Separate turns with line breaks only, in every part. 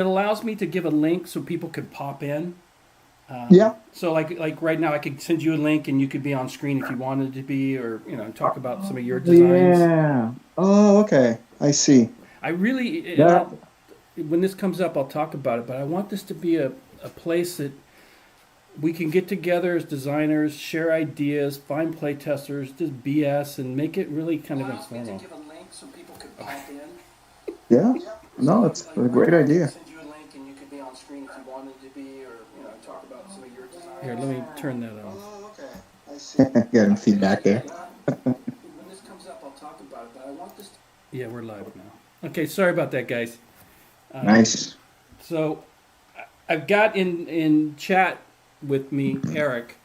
It allows me to give a link so people could pop in.
Yeah.
So like right now, I could send you a link and you could be on screen if you wanted to be, or talk about some of your designs.
Yeah. Oh, okay. I see.
I really, and
That.
I'll when this comes up, I'll talk about it. But I want this to be a place that we can get together as designers, share ideas, find play testers, just BS, and make it really kind of informal. Give a link so people could pop in.
Yeah.
So
No, it's a
right
great
now, I can
idea.
send you a link and you could be on screen if you wanted to be, or talk about some of your designs. Here, let me turn that off.
Oh, okay. I see. Getting feedback there.
When this comes up, I'll talk about it. But I want this. Yeah, we're live now. Okay, sorry about that, guys.
Nice.
So I've got in chat with me Eric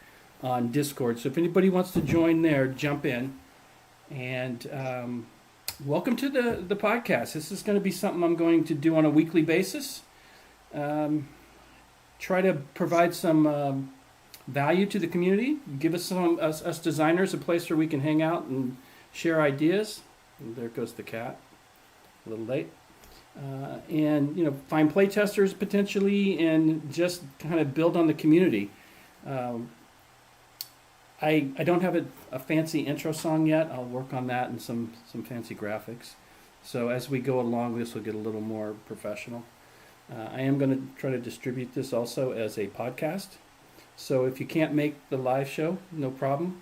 on Discord. So if anybody wants to join there, jump in. And welcome to the podcast. This is going to be something I'm going to do on a weekly basis. Try to provide some value to the community. Give us designers a place where we can hang out and share ideas. And there goes the cat. A little late. And find play testers potentially, and just kind of build on the community. I don't have a fancy intro song yet. I'll work on that and some fancy graphics. So as we go along, this will get a little more professional. I am going to try to distribute this also as a podcast. So if you can't make the live show, no problem.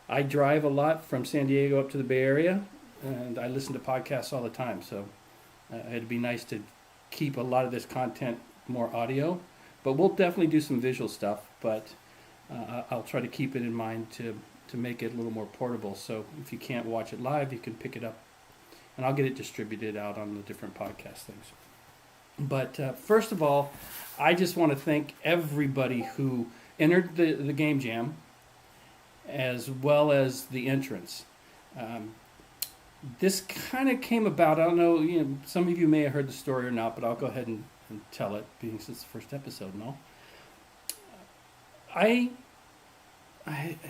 I drive a lot from San Diego up to the Bay Area, and I listen to podcasts all the time. So it'd be nice to keep a lot of this content more audio, but we'll definitely do some visual stuff. But I'll try to keep it in mind to make it a little more portable. So if you can't watch it live, you can pick it up, and I'll get it distributed out on the different podcast things. But first of all, I just want to thank everybody who entered the Game Jam, as well as the entrants. This kind of came about, I don't know, some of you may have heard the story or not, but I'll go ahead and tell it, being since it's the first episode and all. I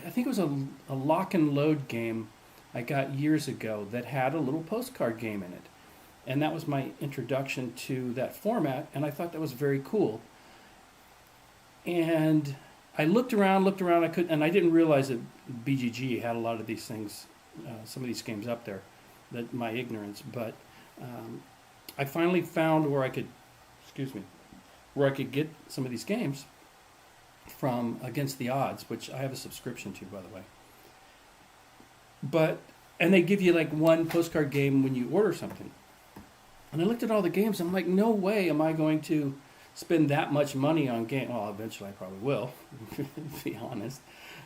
think it was a lock and load game I got years ago that had a little postcard game in it. And that was my introduction to that format, and I thought that was very cool. And I looked around, and I didn't realize that BGG had a lot of these things, some of these games up there, that my ignorance. But I finally found where I could get some of these games from Against the Odds, which I have a subscription to, by the way. And they give you like one postcard game when you order something. And I looked at all the games, and I'm like, no way am I going to spend that much money on game. Well, eventually I probably will, to be honest.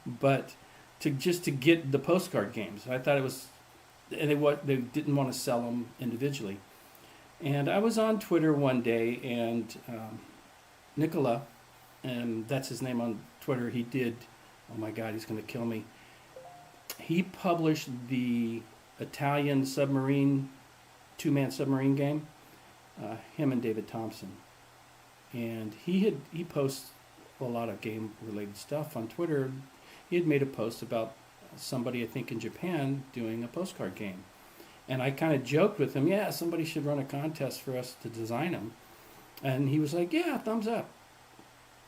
But to get the postcard games, I thought it was, and they didn't want to sell them individually. And I was on Twitter one day, and Nicola, and that's his name on Twitter, he did, oh my God, he's going to kill me. He published the Italian submarine, two-man submarine game, him and David Thompson. And he posts a lot of game-related stuff on Twitter. He had made a post about somebody, I think in Japan, doing a postcard game. And I kind of joked with him, yeah, somebody should run a contest for us to design them. And he was like, yeah, thumbs up.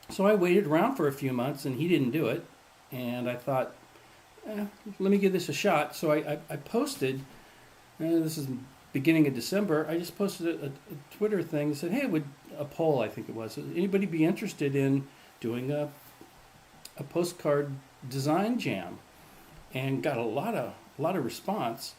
So I waited around for a few months, and he didn't do it. And I thought, let me give this a shot. So I posted, this is beginning of December, I just posted a Twitter thing that said, hey, would a poll, I think it was, anybody be interested in doing a postcard design jam? And got a lot of response.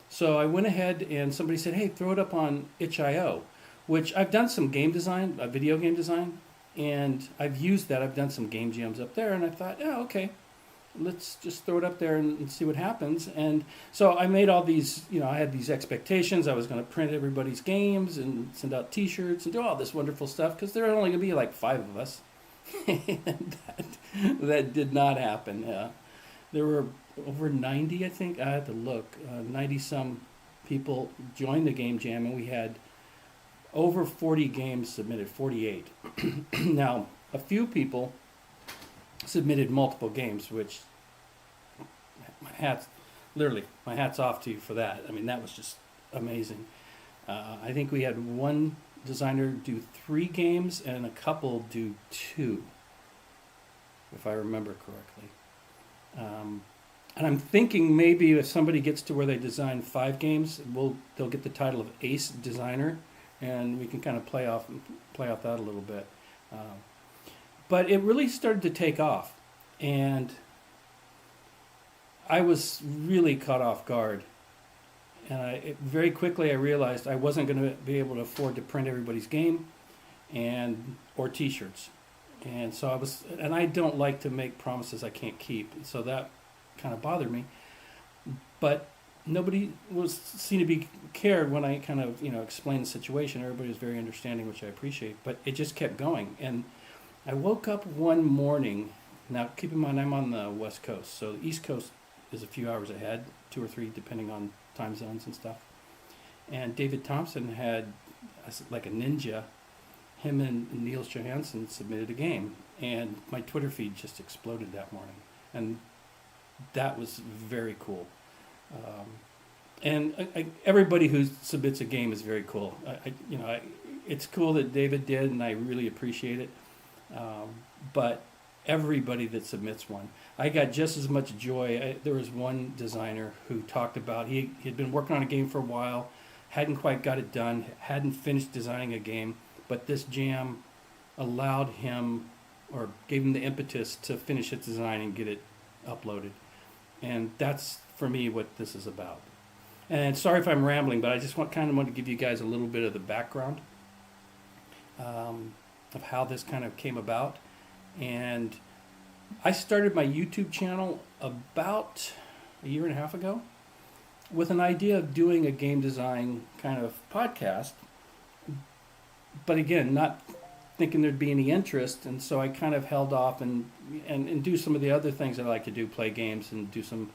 So I went ahead, and somebody said, hey, throw it up on itch.io, which I've done some game design, video game design, and I've used that. I've done some game jams up there, and I thought, yeah, okay, let's just throw it up there and see what happens. And so I made all these, I had these expectations. I was going to print everybody's games and send out T-shirts and do all this wonderful stuff, because there are only going to be like 5 of us. And that did not happen. There were over 90, I think. I had to look. 90-some people joined the Game Jam, and we had over 40 games submitted, 48. Now, a few people submitted multiple games, which my hat's off to you for that. I mean, that was just amazing. I think we had one designer do 3 games and a couple do 2, if I remember correctly. And I'm thinking maybe if somebody gets to where they design 5 games, they'll get the title of Ace Designer, and we can kind of play off that a little bit. But it really started to take off, and I was really caught off guard. And very quickly I realized I wasn't going to be able to afford to print everybody's game or T-shirts. And so I don't like to make promises I can't keep. So that kind of bothered me. But nobody seemed to be cared when I kind of, explained the situation. Everybody was very understanding, which I appreciate. But it just kept going. And I woke up one morning. Now, keep in mind, I'm on the West Coast. So the East Coast is a few hours ahead, 2 or 3, depending on time zones and stuff. And David Thompson had, like a ninja, him and Nils Johansson submitted a game. And my Twitter feed just exploded that morning. And that was very cool. Everybody who submits a game is very cool. It's cool that David did, and I really appreciate it. But everybody that submits one, I got just as much joy. There was one designer who talked about he had been working on a game for a while, hadn't quite got it done, hadn't finished designing a game, but this jam allowed him or gave him the impetus to finish its design and get it uploaded. And that's, for me, what this is about. And sorry if I'm rambling, but I just want to give you guys a little bit of the background of how this kind of came about. And I started my YouTube channel about a year and a half ago with an idea of doing a game design kind of podcast. But again, not thinking there'd be any interest, and so I kind of held off and do some of the other things that I like to do, play games and do some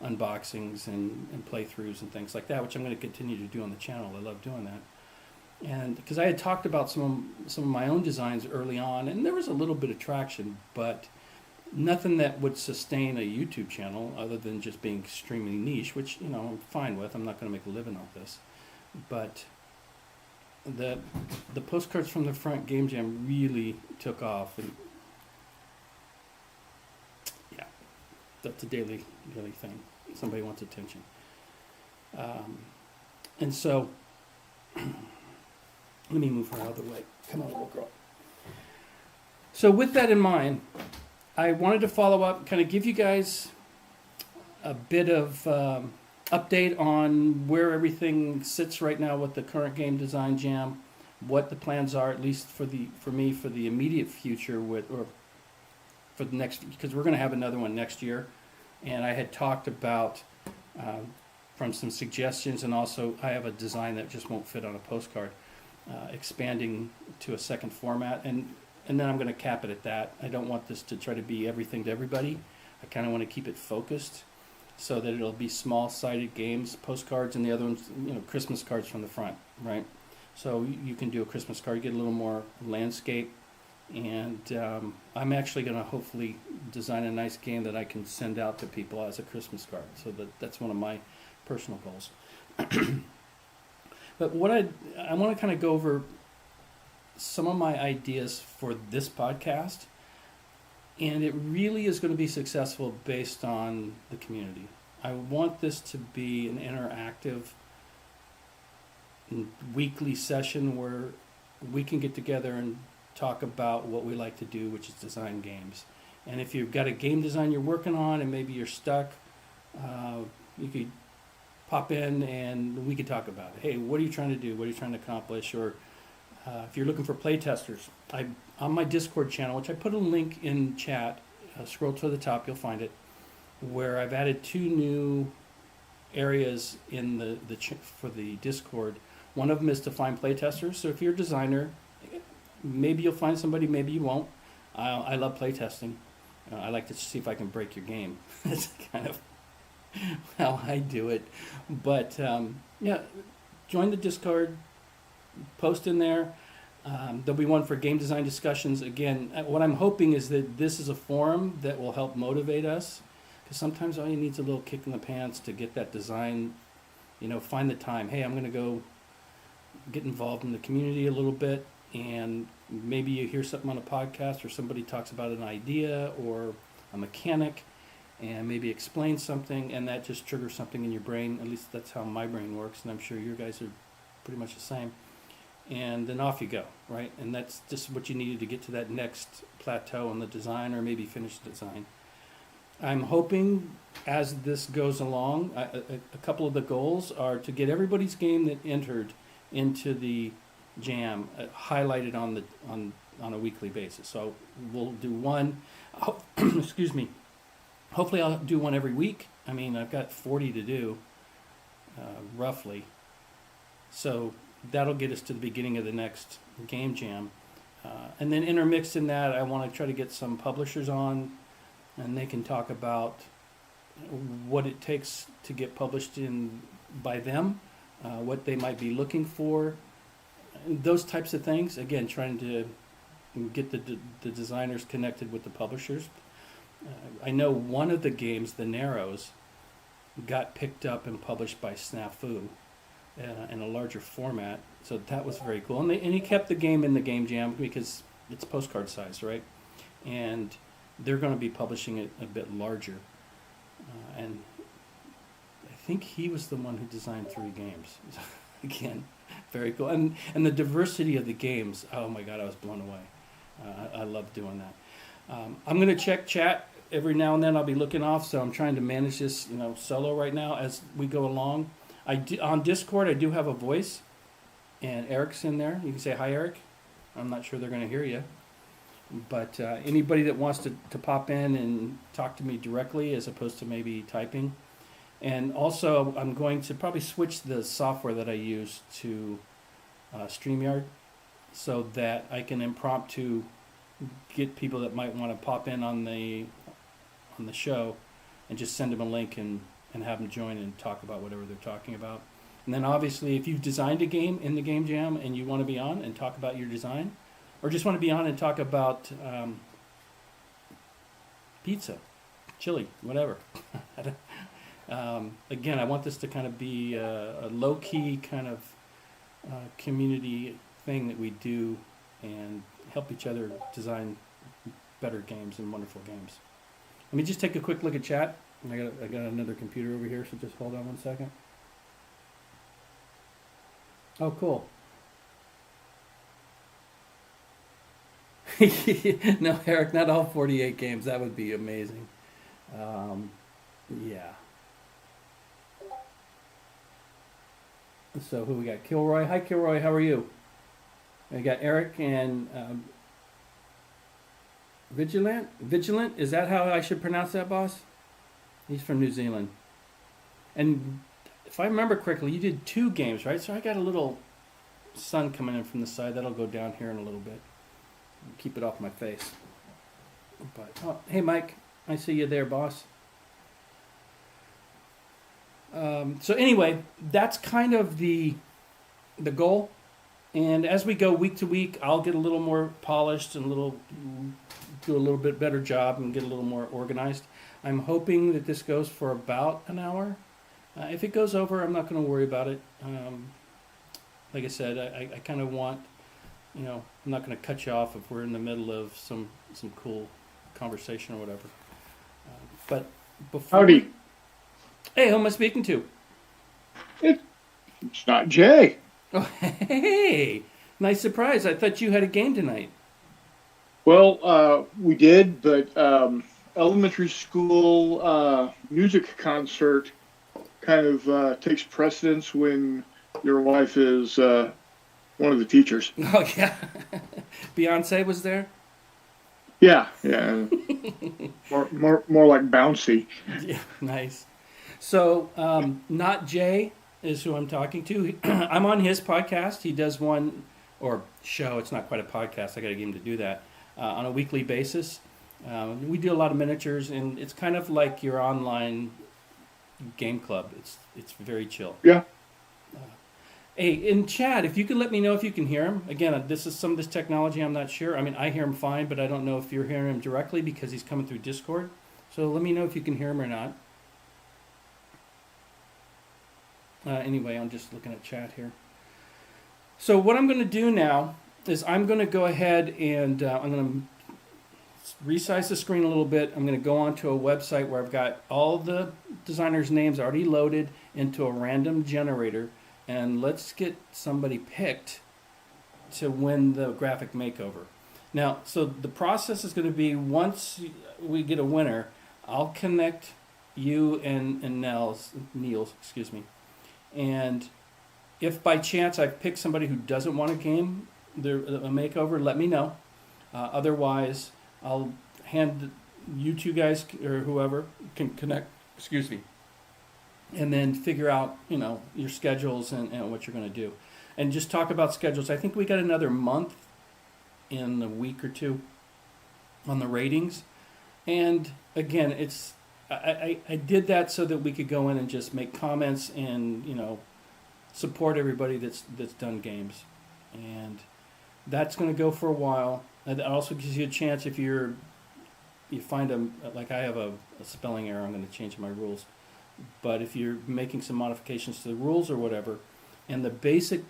unboxings and playthroughs and things like that, which I'm going to continue to do on the channel. I love doing that. And because I had talked about some of my own designs early on, and there was a little bit of traction, but nothing that would sustain a YouTube channel other than just being extremely niche, which, I'm fine with. I'm not going to make a living off this. But the postcards from the Front Game Jam really took off, and yeah, that's a daily thing. Somebody wants attention, and so let me move her out of the way. Come on, little girl. So with that in mind, I wanted to follow up, kind of give you guys a bit of update on where everything sits right now with the current Game Design Jam, what the plans are, at least for me for the immediate future or for the next, because we're going to have another one next year. And I had talked about from some suggestions, and also I have a design that just won't fit on a postcard, expanding to a second format, and then I'm going to cap it at that. I don't want this to try to be everything to everybody. I kind of want to keep it focused so that it'll be small-sided games, postcards, and the other ones, Christmas cards from the front, right? So you can do a Christmas card, get a little more landscape, and I'm actually going to hopefully design a nice game that I can send out to people as a Christmas card. So that's one of my personal goals. But what I want to kind of go over some of my ideas for this podcast, and it really is going to be successful based on the community. I want this to be an interactive weekly session where we can get together and talk about what we like to do, which is design games. And if you've got a game design you're working on and maybe you're stuck, you could pop in and we could talk about it. Hey, what are you trying to do? What are you trying to accomplish? Or if you're looking for play testers, on my Discord channel, which I put a link in chat, scroll to the top, you'll find it, where I've added 2 new areas in for the Discord. One of them is to find play testers. So if you're a designer, maybe you'll find somebody, maybe you won't. I love play testing. I like to see if I can break your game. That's kind of how I do it. But yeah, join the Discord, post in there. There'll be one for game design discussions. Again, what I'm hoping is that this is a forum that will help motivate us, because sometimes all you need is a little kick in the pants to get that design, find the time. Hey, I'm going to go get involved in the community a little bit, and maybe you hear something on a podcast or somebody talks about an idea or a mechanic and maybe explain something, and that just triggers something in your brain. At least that's how my brain works, and I'm sure your guys are pretty much the same. And then off you go, right? And that's just what you needed to get to that next plateau in the design, or maybe finish the design. I'm hoping as this goes along, a couple of the goals are to get everybody's game that entered into the jam highlighted on a weekly basis. So we'll do one, excuse me, hopefully I'll do one every week. I mean, I've got 40 to do, roughly. So that'll get us to the beginning of the next game jam. And then intermixed in that, I want to try to get some publishers on, and they can talk about what it takes to get published in by them, what they might be looking for, those types of things. Again, trying to get the designers connected with the publishers. I know one of the games, The Narrows, got picked up and published by Snafu in a larger format, so that was very cool. And he kept the game in the game jam because it's postcard size, right? And they're going to be publishing it a bit larger. And I think he was the one who designed 3 games. Again, very cool. And the diversity of the games, oh my God, I was blown away. I love doing that. I'm going to check chat every now and then. I'll be looking off, so I'm trying to manage this, solo right now as we go along. On Discord, I do have a voice, and Eric's in there. You can say hi, Eric. I'm not sure they're going to hear you. But anybody that wants to pop in and talk to me directly as opposed to maybe typing. And also, I'm going to probably switch the software that I use to StreamYard so that I can impromptu get people that might want to pop in on the show and just send them a link and have them join and talk about whatever they're talking about. And then obviously, if you've designed a game in the Game Jam and you want to be on and talk about your design, or just want to be on and talk about pizza, chili, whatever. Again, I want this to kind of be a low-key kind of community thing that we do and help each other design better games and wonderful games. Let me just take a quick look at chat. I got another computer over here, so just hold on one second. Oh, cool. No, Eric, not all 48 games. That would be amazing. Yeah. So who we got? Kilroy. Hi, Kilroy. How are you? We got Eric and Vigilant. Vigilant. Is that how I should pronounce that, boss? He's from New Zealand. And if I remember correctly, you did 2 games, right? So I got a little sun coming in from the side. That'll go down here in a little bit. Keep it off my face. But hey, Mike, I see you there, boss. So anyway, that's kind of the goal. And as we go week to week, I'll get a little more polished and do a little bit better job and get a little more organized. I'm hoping that this goes for about an hour. If it goes over, I'm not going to worry about it. Like I said, I kind of want, I'm not going to cut you off if we're in the middle of some cool conversation or whatever. But before...
Howdy.
Hey, who am I speaking to?
It's NotJay.
Oh, hey! Nice surprise. I thought you had a game tonight.
Well, we did, but elementary school music concert kind of takes precedence when your wife is one of the teachers.
Oh, yeah. Beyonce was there?
Yeah. more like bouncy.
Yeah, nice. So, NotJay is who I'm talking to. I'm on his podcast. He does one, or show, it's not quite a podcast, I got to get him to do that, on a weekly basis. We do a lot of miniatures, and it's kind of like your online game club. It's very chill.
Yeah.
Hey, in chat, if you could let me know if you can hear him. Again, this is some of this technology, I'm not sure. I mean, I hear him fine, but I don't know if you're hearing him directly because he's coming through Discord. So let me know if you can hear him or not. Anyway, I'm just looking at chat here. So what I'm going to do now is I'm going to go ahead and I'm going to resize the screen a little bit. I'm going to go onto a website where I've got all the designers' names already loaded into a random generator, and let's get somebody picked to win the graphic makeover. Now, so the process is going to be, once we get a winner, I'll connect you and Nils, excuse me, and if by chance I pick somebody who doesn't want a makeover, let me know. Otherwise, I'll hand you two guys or whoever can connect, excuse me, and then figure out, your schedules and what you're going to do. And just talk about schedules. I think we got another month in a week or two on the ratings. And again, I did that so that we could go in and just make comments and, support everybody that's done games. And that's going to go for a while. And it also gives you a chance, if you find like I have a spelling error, I'm going to change my rules. But if you're making some modifications to the rules or whatever, and the basic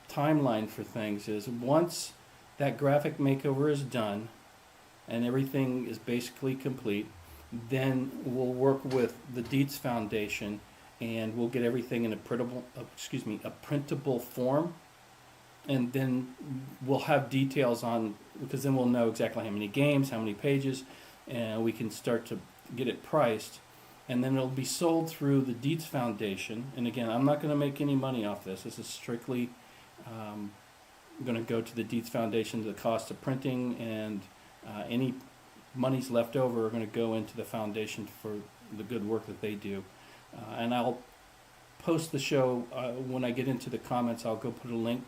timeline for things is, once that graphic makeover is done and everything is basically complete, then we'll work with the Dietz Foundation and we'll get everything in a printable form, and then we'll have details on, because then we'll know exactly how many games, how many pages, and we can start to get it priced, and then it'll be sold through the Dietz Foundation. And again, I'm not going to make any money off this. This is strictly going to go to the Dietz Foundation, the cost of printing, and any monies left over are going to go into the foundation for the good work that they do. And I'll post the show when I get into the comments. I'll go put a link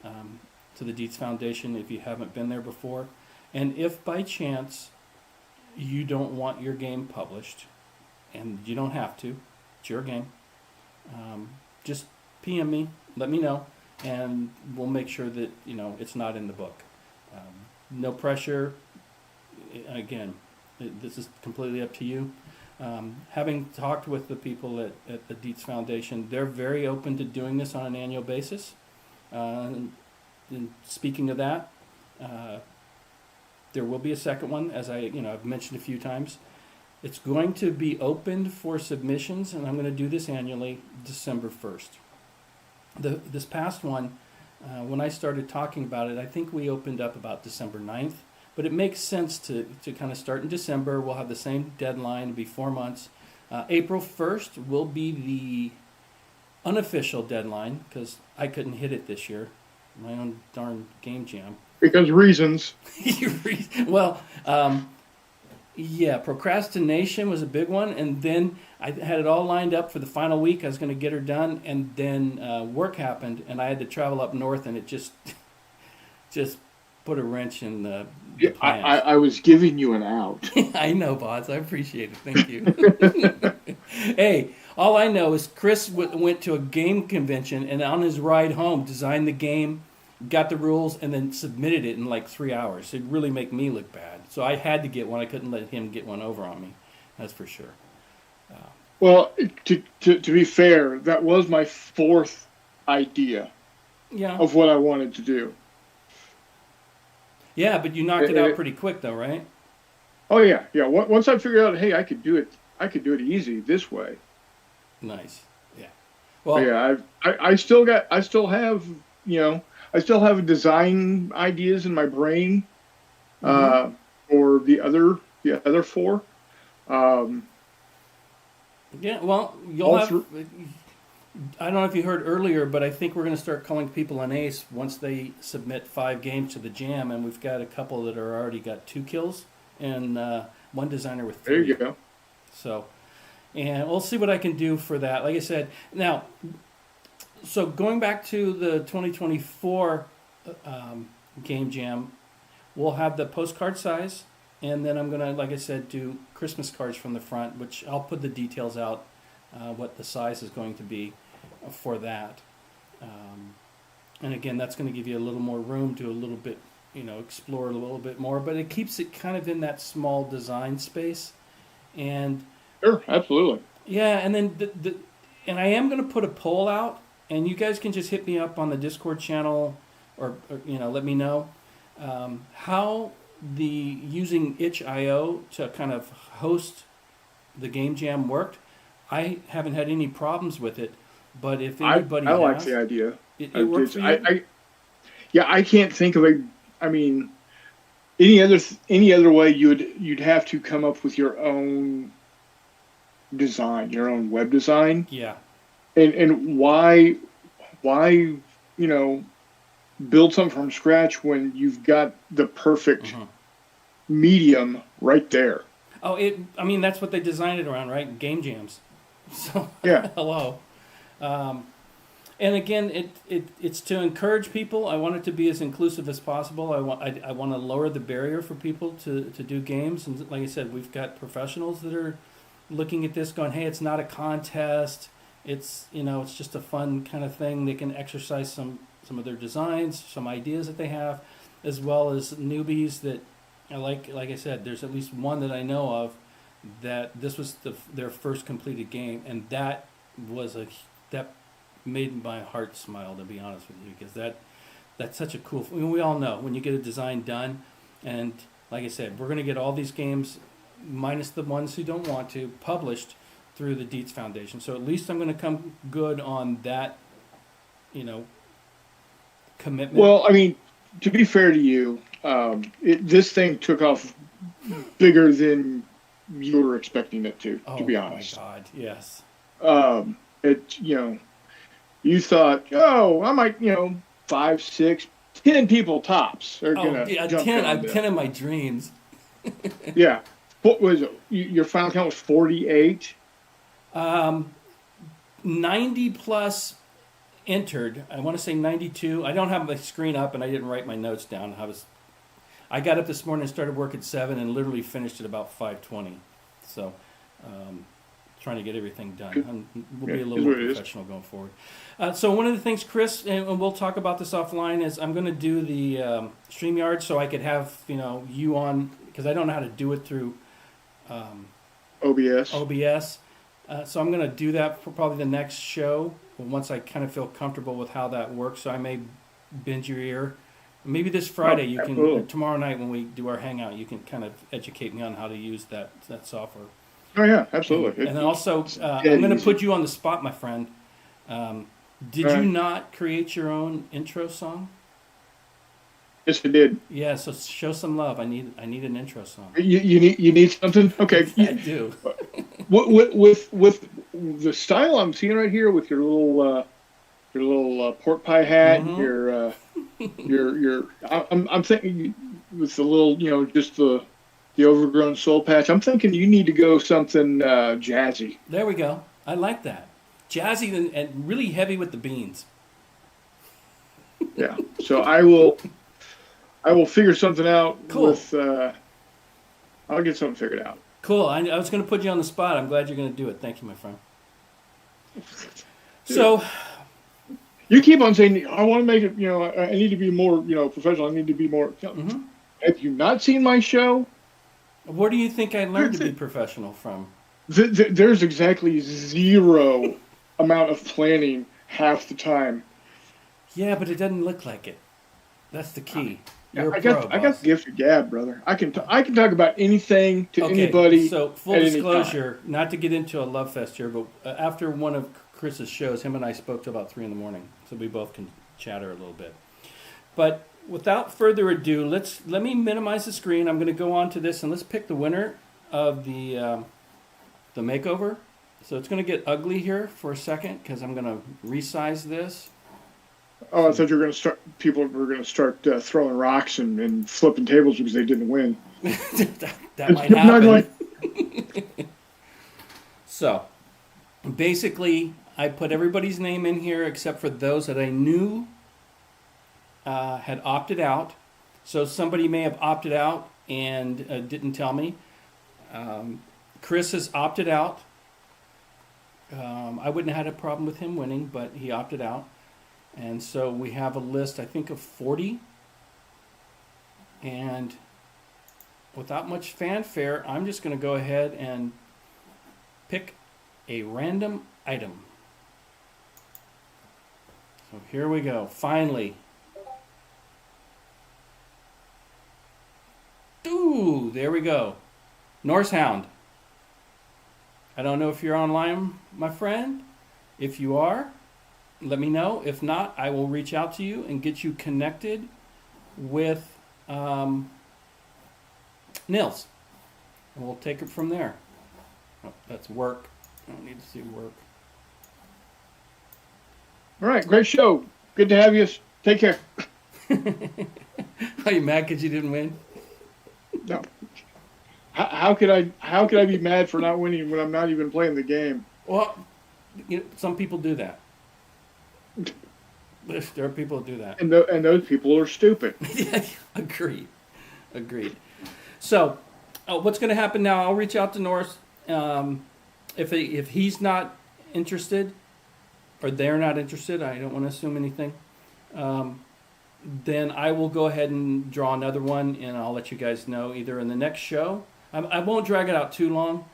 to the Dietz Foundation if you haven't been there before. And if by chance you don't want your game published, and you don't have to, it's your game, just PM me, let me know, and we'll make sure that it's not in the book. No pressure. Again, this is completely up to you. Having talked with the people at the Dietz Foundation, they're very open to doing this on an annual basis. And speaking of that, there will be a second one, as I've mentioned a few times. It's going to be opened for submissions, and I'm going to do this annually, December 1st. This past one, when I started talking about it, I think we opened up about December 9th. But it makes sense to kind of start in December. We'll have the same deadline. It'll be 4 months. April 1st will be the unofficial deadline, because I couldn't hit it this year. My own darn game jam.
Because reasons.
Well, yeah, procrastination was a big one. And then I had it all lined up for the final week. I was going to get her done. And then work happened, and I had to travel up north, and it just put a wrench in the plans.
I was giving you an out.
I know, boss. I appreciate it. Thank you. Hey, all I know is Chris went to a game convention, and on his ride home designed the game, got the rules, and then submitted it in like 3 hours. It'd really make me look bad. So I had to get one. I couldn't let him get one over on me. That's for sure.
Well, to be fair, that was my fourth idea of what I wanted to do.
Yeah, but you knocked it out pretty quick, though, right?
Oh yeah. Once I figured out, hey, I could do it easy this way.
Nice. Yeah. Well.
Yeah, I still have design ideas in my brain, for the other four.
Yeah. Well, you'll have. I don't know if you heard earlier, but I think we're going to start calling people an ace once they submit 5 games to the jam, and we've got a couple that are already got 2 kills and one designer with 3.
There you go.
So, and we'll see what I can do for that. Like I said, now, so going back to the 2024 game jam, we'll have the postcard size, and then I'm going to, like I said, do Christmas cards from the front, which I'll put the details out, what the size is going to be for that. And again, that's going to give you a little more room to a little bit, explore a little bit more, but it keeps it kind of in that small design space. And
sure, absolutely.
yeah, and then and I am going to put a poll out, and you guys can just hit me up on the Discord channel, or let me know how the using itch.io to kind of host the game jam worked. I haven't had any problems with it, but if anybody
I like
has,
the idea.
it works for you?
I can't think of a. I mean, any other way you'd have to come up with your own design, your own web design.
Yeah.
And why build something from scratch when you've got the perfect medium right there.
Oh, that's what they designed it around, right? Game jams. So
yeah.
Hello. And again, it's to encourage people. I want it to be as inclusive as possible. I want to lower the barrier for people to do games. And like I said, we've got professionals that are looking at this going, hey, it's not a contest. It's it's just a fun kind of thing. They can exercise some of their designs, some ideas that they have, as well as newbies that like I said, there's at least one that I know of that this was their first completed game, and that made my heart smile, to be honest with you, because that's such a cool. I mean, we all know when you get a design done, and like I said, we're going to get all these games, minus the ones who don't want to, published through the Dietz Foundation. So at least I'm going to come good on that, commitment.
Well, I mean, to be fair to you, this thing took off bigger than you were expecting it to be honest.
Oh my God, yes.
You thought, I might, 5, 6, 10 people tops are gonna jump
10.
on
I'm
this.
10 in my dreams.
Yeah. What was it? Your final count was 48?
90 plus entered. I want to say 92. I don't have my screen up, and I didn't write my notes down. I got up this morning and started work at 7 and literally finished at about 5:20. So, trying to get everything done. We'll be a little more professional going forward. So one of the things, Chris, and we'll talk about this offline, is I'm going to do the StreamYard so I could have you on, because I don't know how to do it through
OBS.
So I'm going to do that for probably the next show once I kind of feel comfortable with how that works. So I may bend your ear. Maybe this Friday tomorrow night when we do our hangout, you can kind of educate me on how to use that software.
Oh yeah, absolutely.
And also, I'm going to put you on the spot, my friend. Did you not create your own intro song?
Yes, I did.
Yeah, so show some love. I need an intro song.
You need something? Okay.
I do.
with the style I'm seeing right here, with your little pork pie hat, I'm thinking with the little, just the overgrown soul patch. I'm thinking you need to go something jazzy.
There we go. I like that. Jazzy and really heavy with the beans.
Yeah. So I will figure something out.
Cool.
I'll get something figured out.
Cool. I was going to put you on the spot. I'm glad you're going to do it. Thank you, my friend. So
you keep on saying, I want to make it, I need to be more, professional. I need to be more. Have you not seen my show?
Where do you think I learned to be professional from?
There's exactly zero amount of planning half the time.
Yeah, but it doesn't look like it. That's the key.
I got the gift of gab, brother. I can talk about anything to anybody.
So full disclosure, not to get into a love fest here, but after one of Chris's shows, him and I spoke till about 3 a.m, so we both can chatter a little bit. But without further ado, let me minimize the screen. I'm going to go on to this, and let's pick the winner of the makeover. So it's going to get ugly here for a second because I'm going to resize this.
Oh, I thought you were going to start. People were going to start throwing rocks and flipping tables because they didn't win.
that might happen. So, basically, I put everybody's name in here except for those that I knew had opted out. So somebody may have opted out and didn't tell me. Chris has opted out. I wouldn't have had a problem with him winning, but he opted out. And so we have a list, I think, of 40. And without much fanfare, I'm just going to go ahead and pick a random item. So here we go. Finally. Ooh, there we go. Norsehound. I don't know if you're online, my friend. If you are, let me know. If not, I will reach out to you and get you connected with Nils. And we'll take it from there. Oh, that's work. I don't need to see work.
All right, great show. Good to have you. Take care.
Are you mad because you didn't win?
No. How could I be mad for not winning when I'm not even playing the game?
Well, some people do that. There are people who do that.
And those people are stupid.
Agreed. So, what's going to happen now? I'll reach out to Norse. If he's not interested, or they're not interested, I don't want to assume anything. Then I will go ahead and draw another one, and I'll let you guys know either in the next show. I won't drag it out too long,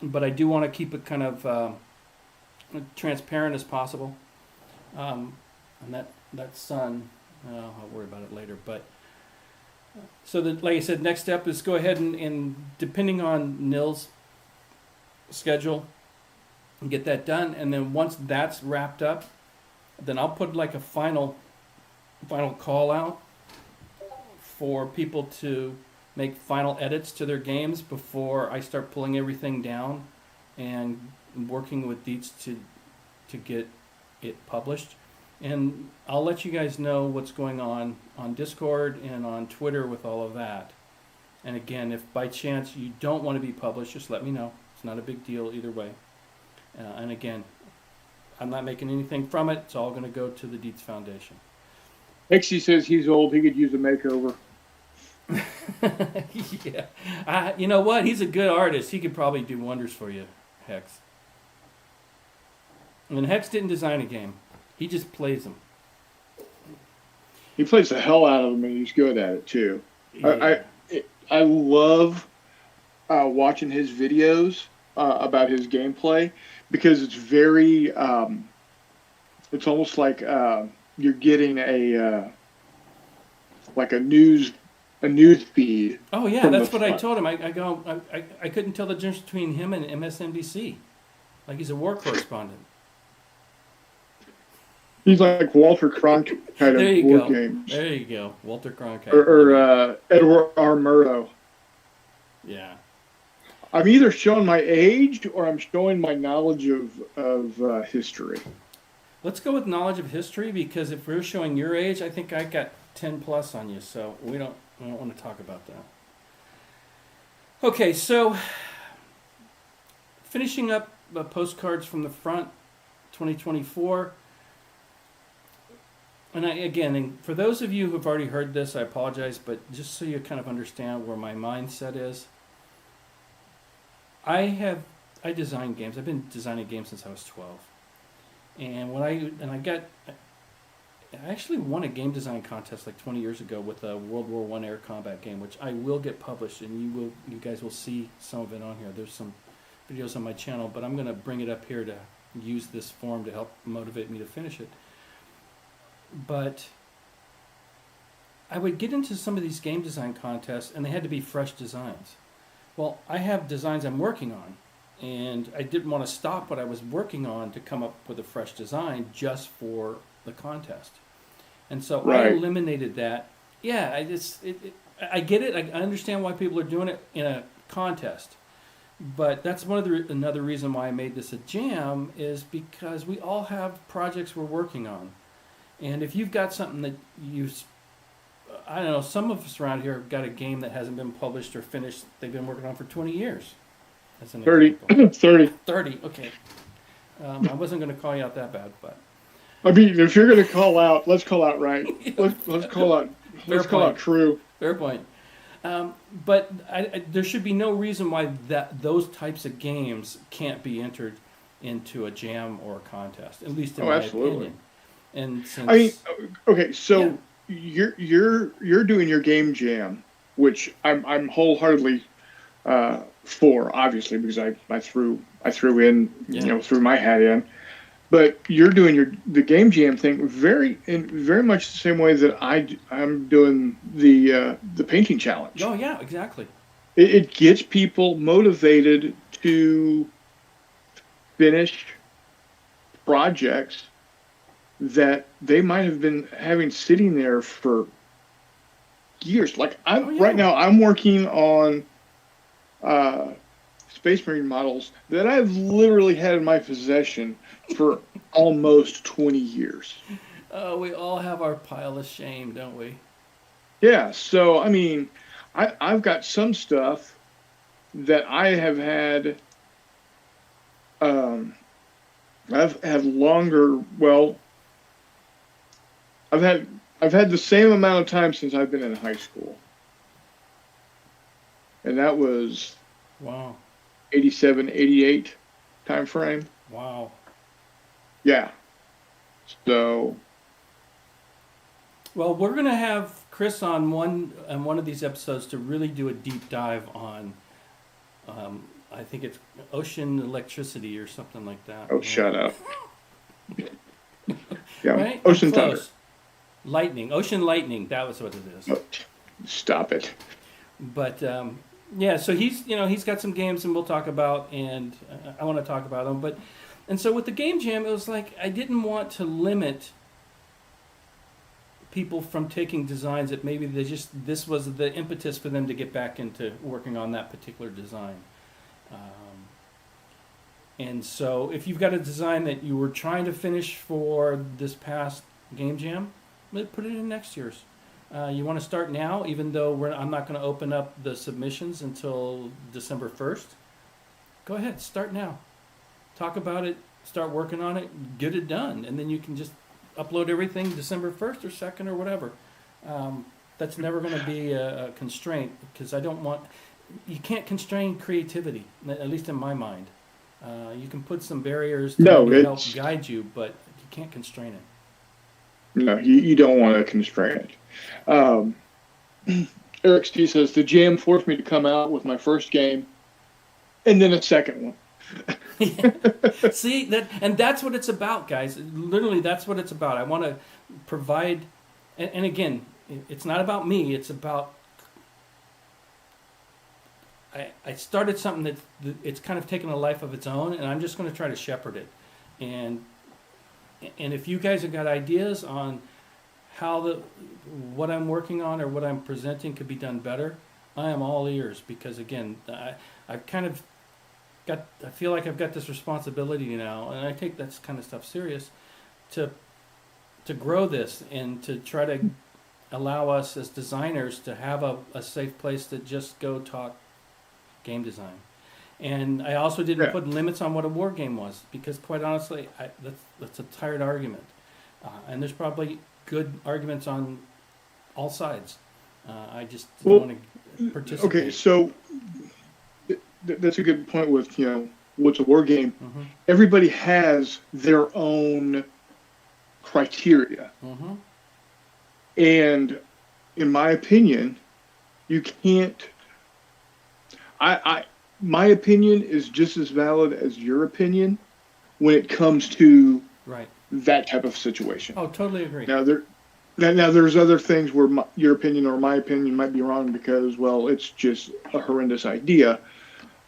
but I do want to keep it kind of transparent as possible. And that sun, I'll worry about it later. But so that, like I said, next step is go ahead and depending on Nils' schedule, get that done, and then once that's wrapped up, then I'll put like a final call out for people to make final edits to their games before I start pulling everything down and working with Dietz to get it published. And I'll let you guys know what's going on Discord and on Twitter with all of that. And again, if by chance you don't want to be published, just let me know. It's not a big deal either way. And again, I'm not making anything from it. It's all going to go to the Dietz Foundation.
Hexy says he's old. He could use a makeover.
Yeah. You know what? He's a good artist. He could probably do wonders for you, Hex. And Hex didn't design a game. He just plays them.
He plays the hell out of them, and he's good at it, too.
Yeah.
I love watching his videos about his gameplay because it's very, it's almost like you're getting a news feed.
Oh yeah, that's what I told him. I couldn't tell the difference between him and MSNBC. Like he's a war correspondent.
He's like Walter Cronkite kind of war games.
There you go, Walter Cronkite.
Or Edward R. Murrow.
Yeah.
I'm either showing my age or I'm showing my knowledge of history.
Let's go with knowledge of history, because if we're showing your age, I think I got 10 plus on you, so we don't want to talk about that. Okay, so finishing up Postcards from the Front 2024. And for those of you who have already heard this, I apologize, but just so you kind of understand where my mindset is, I design games. I've been designing games since I was 12. And I actually won a game design contest like 20 years ago with a World War I air combat game, which I will get published, and you guys will see some of it on here. There's some videos on my channel, but I'm going to bring it up here to use this form to help motivate me to finish it. But I would get into some of these game design contests, and they had to be fresh designs. Well, I have designs I'm working on, and I didn't want to stop what I was working on to come up with a fresh design just for the contest. And so I eliminated that. Yeah, I get it. I understand why people are doing it in a contest. But that's another reason why I made this a jam, is because we all have projects we're working on. And if you've got something that I don't know, some of us around here have got a game that hasn't been published or finished, they've been working on for 20 years. That's an
30.
30, okay. I wasn't going to call you out that bad, but.
I mean, if you're going to call out, let's call out right. Let's call out. Let's call out true.
Fair point. But there should be no reason why those types of games can't be entered into a jam or a contest, at least in my opinion. And since
okay, so you're doing your game jam, which I'm wholeheartedly for, obviously, because I threw in threw my hat in. But you're doing the game jam thing very much the same way that I'm doing the painting challenge.
Oh yeah, exactly.
It gets people motivated to finish projects that they might have been having sitting there for years. Like right now, I'm working on Space Marine models that I've literally had in my possession for almost 20 years.
We all have our pile of shame, don't we?
Yeah. So I mean, I've got some stuff that I have had. I've had longer. Well, I've had the same amount of time since I've been in high school, and that was
wow,
87, 88 time frame.
Wow.
Yeah. So.
Well, we're gonna have Chris on one of these episodes to really do a deep dive on. I think it's ocean electricity or something like that.
Oh, shut up. Yeah,
right?
ocean thunder.
Lightning, ocean lightning. That was what it is.
Oh, stop it.
But yeah, so he's got some games, and we'll talk about, and I want to talk about them. And so with the game jam, it was like I didn't want to limit people from taking designs that maybe this was the impetus for them to get back into working on that particular design. And so if you've got a design that you were trying to finish for this past game jam, put it in next year's. You want to start now, even though I'm not going to open up the submissions until December 1st. Go ahead, start now. Talk about it, start working on it, get it done, and then you can just upload everything December 1st or 2nd or whatever. That's never going to be a constraint, because you can't constrain creativity, at least in my mind. You can put some barriers to help guide you, but you can't constrain it.
No, you don't want to constrain it. Eric T says, the jam forced me to come out with my first game and then a second one.
See, that's what it's about, guys. Literally, that's what it's about. I want to provide, and again, it's not about me. It's about, I started something that it's kind of taken a life of its own, and I'm just going to try to shepherd it. And if you guys have got ideas on how what I'm working on or what I'm presenting could be done better, I am all ears, because again, I've kind of I feel like I've got this responsibility now, and I take that kind of stuff serious, to grow this and to try to allow us as designers to have a safe place to just go talk game design. And I also didn't put limits on what a war game was, because quite honestly, that's a tired argument. And there's probably good arguments on all sides. I just don't want to participate.
Okay, so that's a good point with, what's a war game.
Mm-hmm.
Everybody has their own criteria.
Mm-hmm.
And in my opinion, you can't... my opinion is just as valid as your opinion when it comes to that type of situation.
Oh, totally agree.
Now there's other things where your opinion or my opinion might be wrong because, well, it's just a horrendous idea.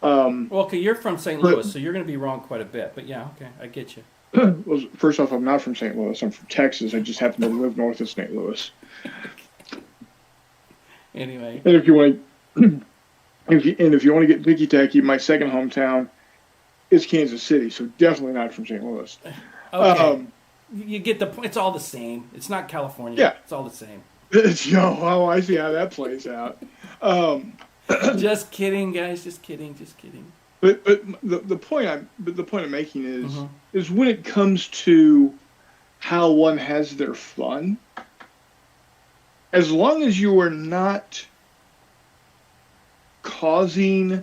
Well, okay, you're from St. Louis, so you're going to be wrong quite a bit. But yeah, okay, I get you.
Well, first off, I'm not from St. Louis. I'm from Texas. I just happen to live north of St. Louis.
Anyway.
And if you want to get picky tacky, my second hometown is Kansas City, so definitely not from St. Louis.
Okay. You get the point. It's all the same. It's not California.
Yeah.
It's all the same.
I see how that plays out.
Just kidding, guys. Just kidding.
But the point I'm making is when it comes to how one has their fun, as long as you are not causing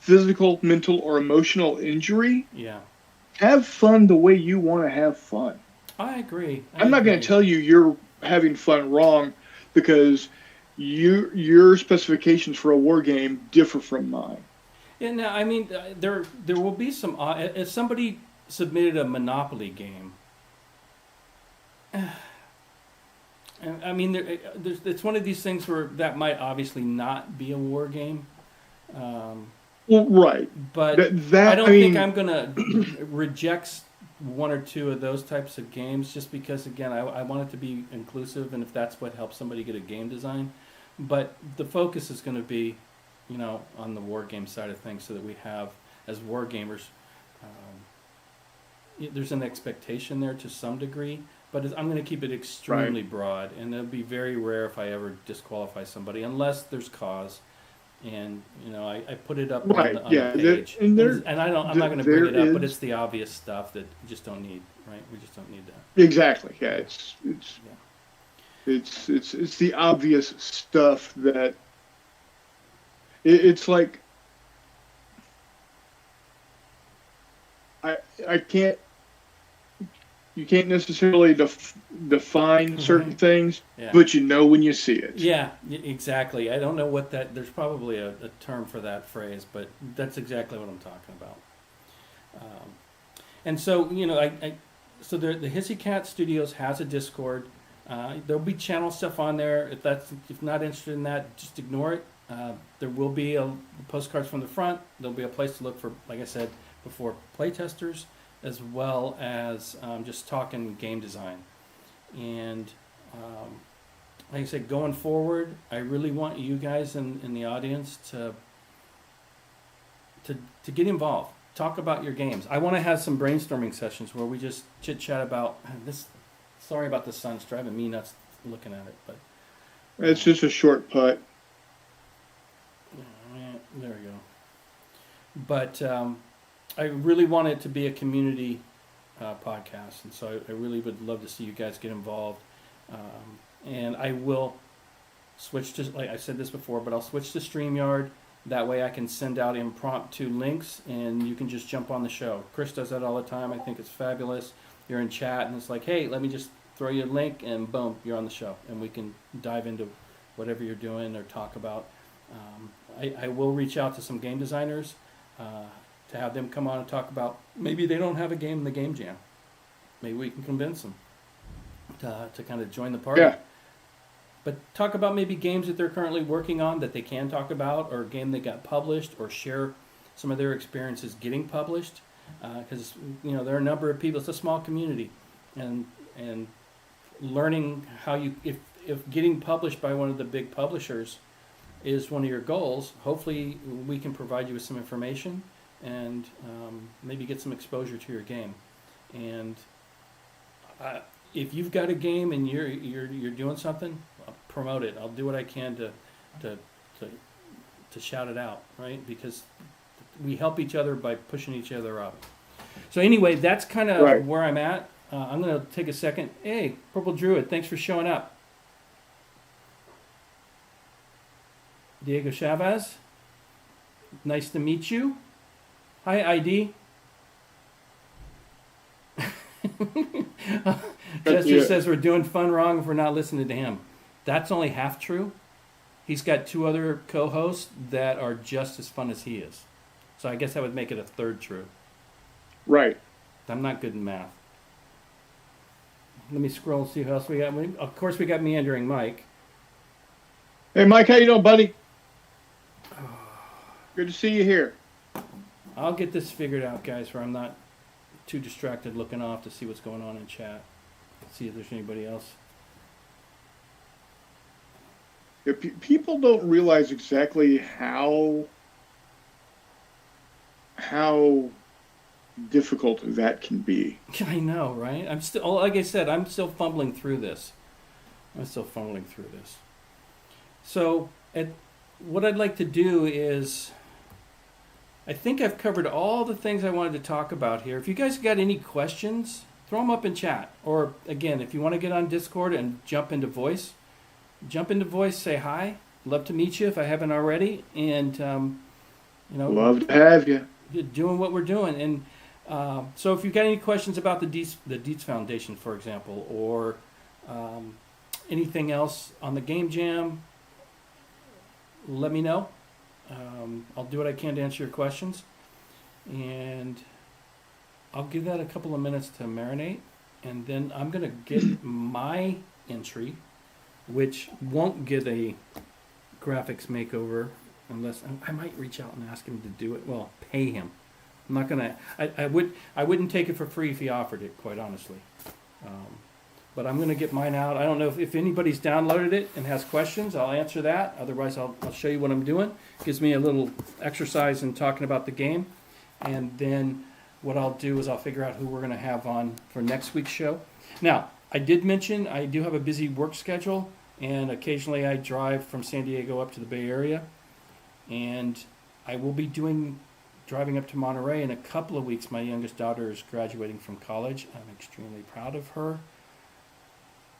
physical, mental, or emotional injury, have fun the way you want to have fun.
I agree.
I'm not going to tell you you're having fun wrong, because your specifications for a war game differ from mine.
Yeah, no, I mean, there will be some... if somebody submitted a Monopoly game. And I mean, it's one of these things where that might obviously not be a war game.
Well, right.
But
That
I don't
I mean,
think I'm going to reject one or two of those types of games just because, again, I want it to be inclusive, and if that's what helps somebody get a game design. But the focus is going to be, you know, on the war game side of things so that we have, as war gamers, there's an expectation there to some degree, but I'm going to keep it extremely broad, and it'll be very rare if I ever disqualify somebody, unless there's cause. And you know, I put it up on the page, and I'm not going to bring it up, but it's the obvious stuff that you just don't need, right? We just don't need that.
Exactly. Yeah, it's the obvious stuff that it's like I can't. You can't necessarily define certain things, but you know when you see it.
Yeah, exactly. I don't know what that. There's probably a term for that phrase, but that's exactly what I'm talking about. And so, you know, so the Hissy Cat Studios has a Discord. There'll be channel stuff on there. If you're not interested in that, just ignore it. There will be postcards from the front. There'll be a place to look for, like I said before, playtesters, as well as just talking game design. And like I said, going forward, I really want you guys in the audience to get involved. Talk about your games. I want to have some brainstorming sessions where we just chit-chat about this. Sorry about the sun. It's driving me nuts looking at it. But
it's just a short putt.
There we go. But I really want it to be a community podcast, and so I really would love to see you guys get involved. And I will switch to, like I said this before, but I'll switch to StreamYard. That way I can send out impromptu links, and you can just jump on the show. Chris does that all the time. I think it's fabulous. You're in chat, and it's like, hey, let me just throw you a link, and boom, you're on the show. And we can dive into whatever you're doing or talk about. I will reach out to some game designers to have them come on and talk about, maybe they don't have a game in the Game Jam. Maybe we can convince them to kind of join the party.
Yeah.
But talk about maybe games that they're currently working on that they can talk about, or a game that got published, or share some of their experiences getting published. Because you know, there are a number of people. It's a small community, and learning how if getting published by one of the big publishers is one of your goals, hopefully we can provide you with some information and maybe get some exposure to your game. And if you've got a game and you're doing something, I'll promote it. I'll do what I can to shout it out, right? Because we help each other by pushing each other up. So anyway, that's kind of where I'm at. I'm going to take a second. Hey, Purple Druid, thanks for showing up. Diego Chavez, nice to meet you. Hi, ID. Chester says we're doing fun wrong if we're not listening to him. That's only half true. He's got two other co-hosts that are just as fun as he is. So I guess that would make it a third true.
Right.
I'm not good in math. Let me scroll and see who else we got. Of course, we got Meandering Mike.
Hey, Mike, how you doing, buddy? Good to see you here.
I'll get this figured out, guys, where I'm not too distracted looking off to see what's going on in chat. See if there's anybody else.
Yeah, people don't realize exactly how difficult that can be.
I know, right? I'm still, like I said, I'm still fumbling through this. So, what I'd like to do is, I think I've covered all the things I wanted to talk about here. If you guys got any questions, throw them up in chat. Or, again, if you want to get on Discord and jump into voice, say hi. Love to meet you if I haven't already. And,
love to have you.
Doing what we're doing. And so if you've got any questions about the Dietz Foundation, for example, or anything else on the Game Jam, let me know. I'll do what I can to answer your questions. And I'll give that a couple of minutes to marinate, and then I'm gonna get my entry, which won't get a graphics makeover unless I might reach out and ask him to do it. Well, pay him. I'm not gonna. I wouldn't take it for free if he offered it, quite honestly. But I'm gonna get mine out. I don't know if anybody's downloaded it and has questions. I'll answer that. Otherwise, I'll show you what I'm doing. Gives me a little exercise in talking about the game, and then what I'll do is I'll figure out who we're gonna have on for next week's show. Now, I did mention I do have a busy work schedule, and occasionally I drive from San Diego up to the Bay Area, and I will be driving up to Monterey in a couple of weeks. My youngest daughter is graduating from college. I'm extremely proud of her.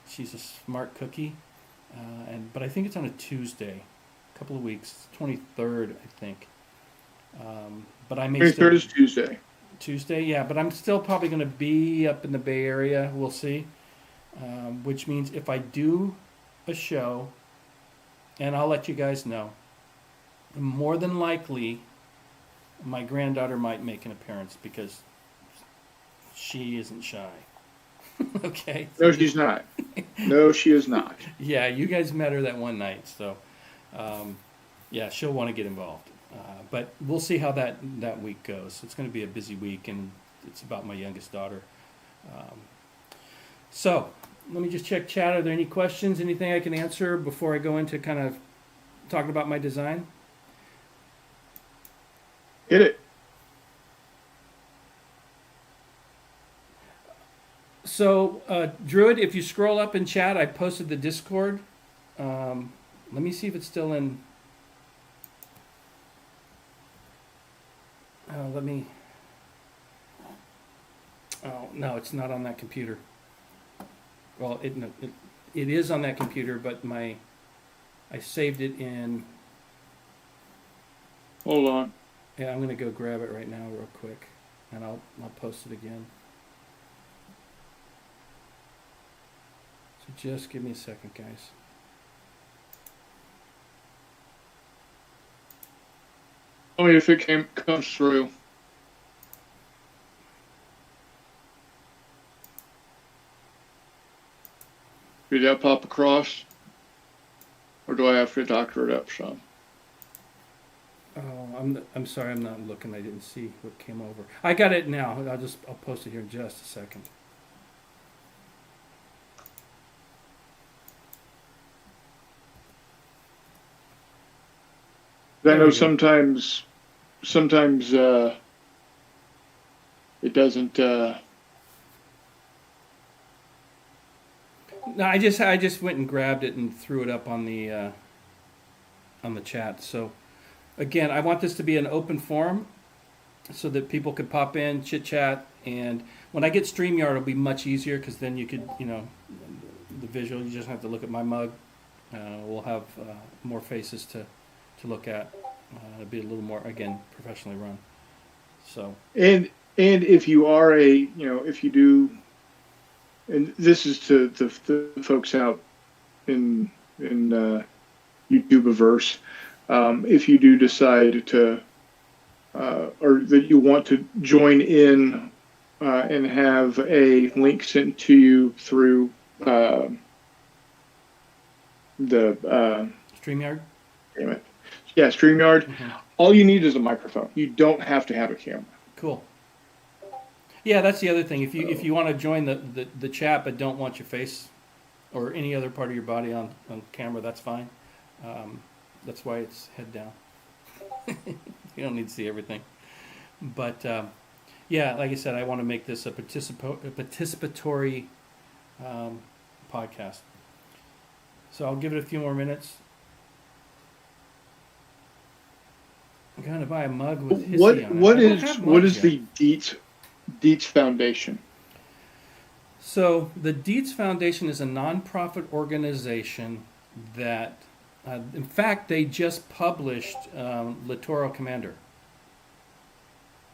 She's a smart cookie, but I think it's on a Tuesday, a couple of weeks, 23rd, I think. But I may
23rd is Tuesday.
Tuesday, yeah, but I'm still probably going to be up in the Bay Area. We'll see. Which means if I do a show, and I'll let you guys know, more than likely my granddaughter might make an appearance because she isn't shy. Okay?
No, she's not. No, she is not.
Yeah, you guys met her that one night, so yeah, she'll want to get involved. But we'll see how that week goes. It's going to be a busy week, and it's about my youngest daughter. So let me just check chat. Are there any questions, anything I can answer before I go into kind of talking about my design?
Hit it.
So, Druid, if you scroll up in chat, I posted the Discord. Let me see if it's still in. Oh, no, it's not on that computer. Well, it is on that computer, but I saved it in.
Hold on.
Yeah, I'm gonna go grab it right now, real quick, and I'll post it again. So just give me a second, guys.
Tell me if it comes through. Did that pop across? Or do I have to doctor it up some?
Oh, I'm sorry, I'm not looking. I didn't see what came over. I got it now. I'll post it here in just a second.
I know sometimes it doesn't.
No, I just went and grabbed it and threw it up on the chat. So again, I want this to be an open forum so that people could pop in, chit chat, and when I get StreamYard, it'll be much easier because then you could, the visual. You just have to look at my mug. We'll have more faces to look at. It'll be a little more, again, professionally run. So. And
if you are if you do, and this is to the folks out in YouTube-averse, if you do decide to, or that you want to join in and have a link sent to you through the
StreamYard?
Damn it. Yeah, StreamYard. Mm-hmm. All you need is a microphone. You don't have to have a camera.
Cool. Yeah, that's the other thing. If you want to join the chat but don't want your face or any other part of your body on camera, that's fine. That's why it's head down. You don't need to see everything. But yeah, like I said, I want to make this a participatory podcast. So I'll give it a few more minutes. I'm going to buy a mug with Hissy on it.
What is the Dietz Foundation?
So the Dietz Foundation is a nonprofit organization that, in fact, they just published Littoral Commander.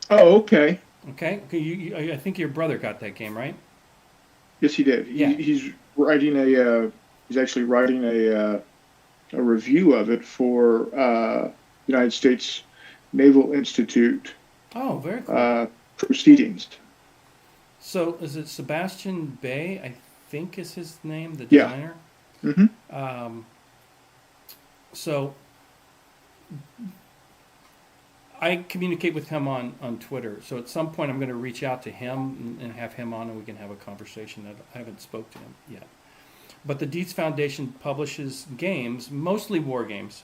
Oh, okay.
Okay. I think your brother got that game, right?
Yes, he did.
Yeah.
He's writing he's actually writing a review of it for United States Naval Institute.
Oh, very cool.
Proceedings.
So is it Sebastian Bay? I think is his name, the
Yeah.
designer.
Mm-hmm.
So I communicate with him on Twitter. So at some point I'm going to reach out to him and have him on, and we can have a conversation. I haven't spoke to him yet. But the Dietz Foundation publishes games, mostly war games.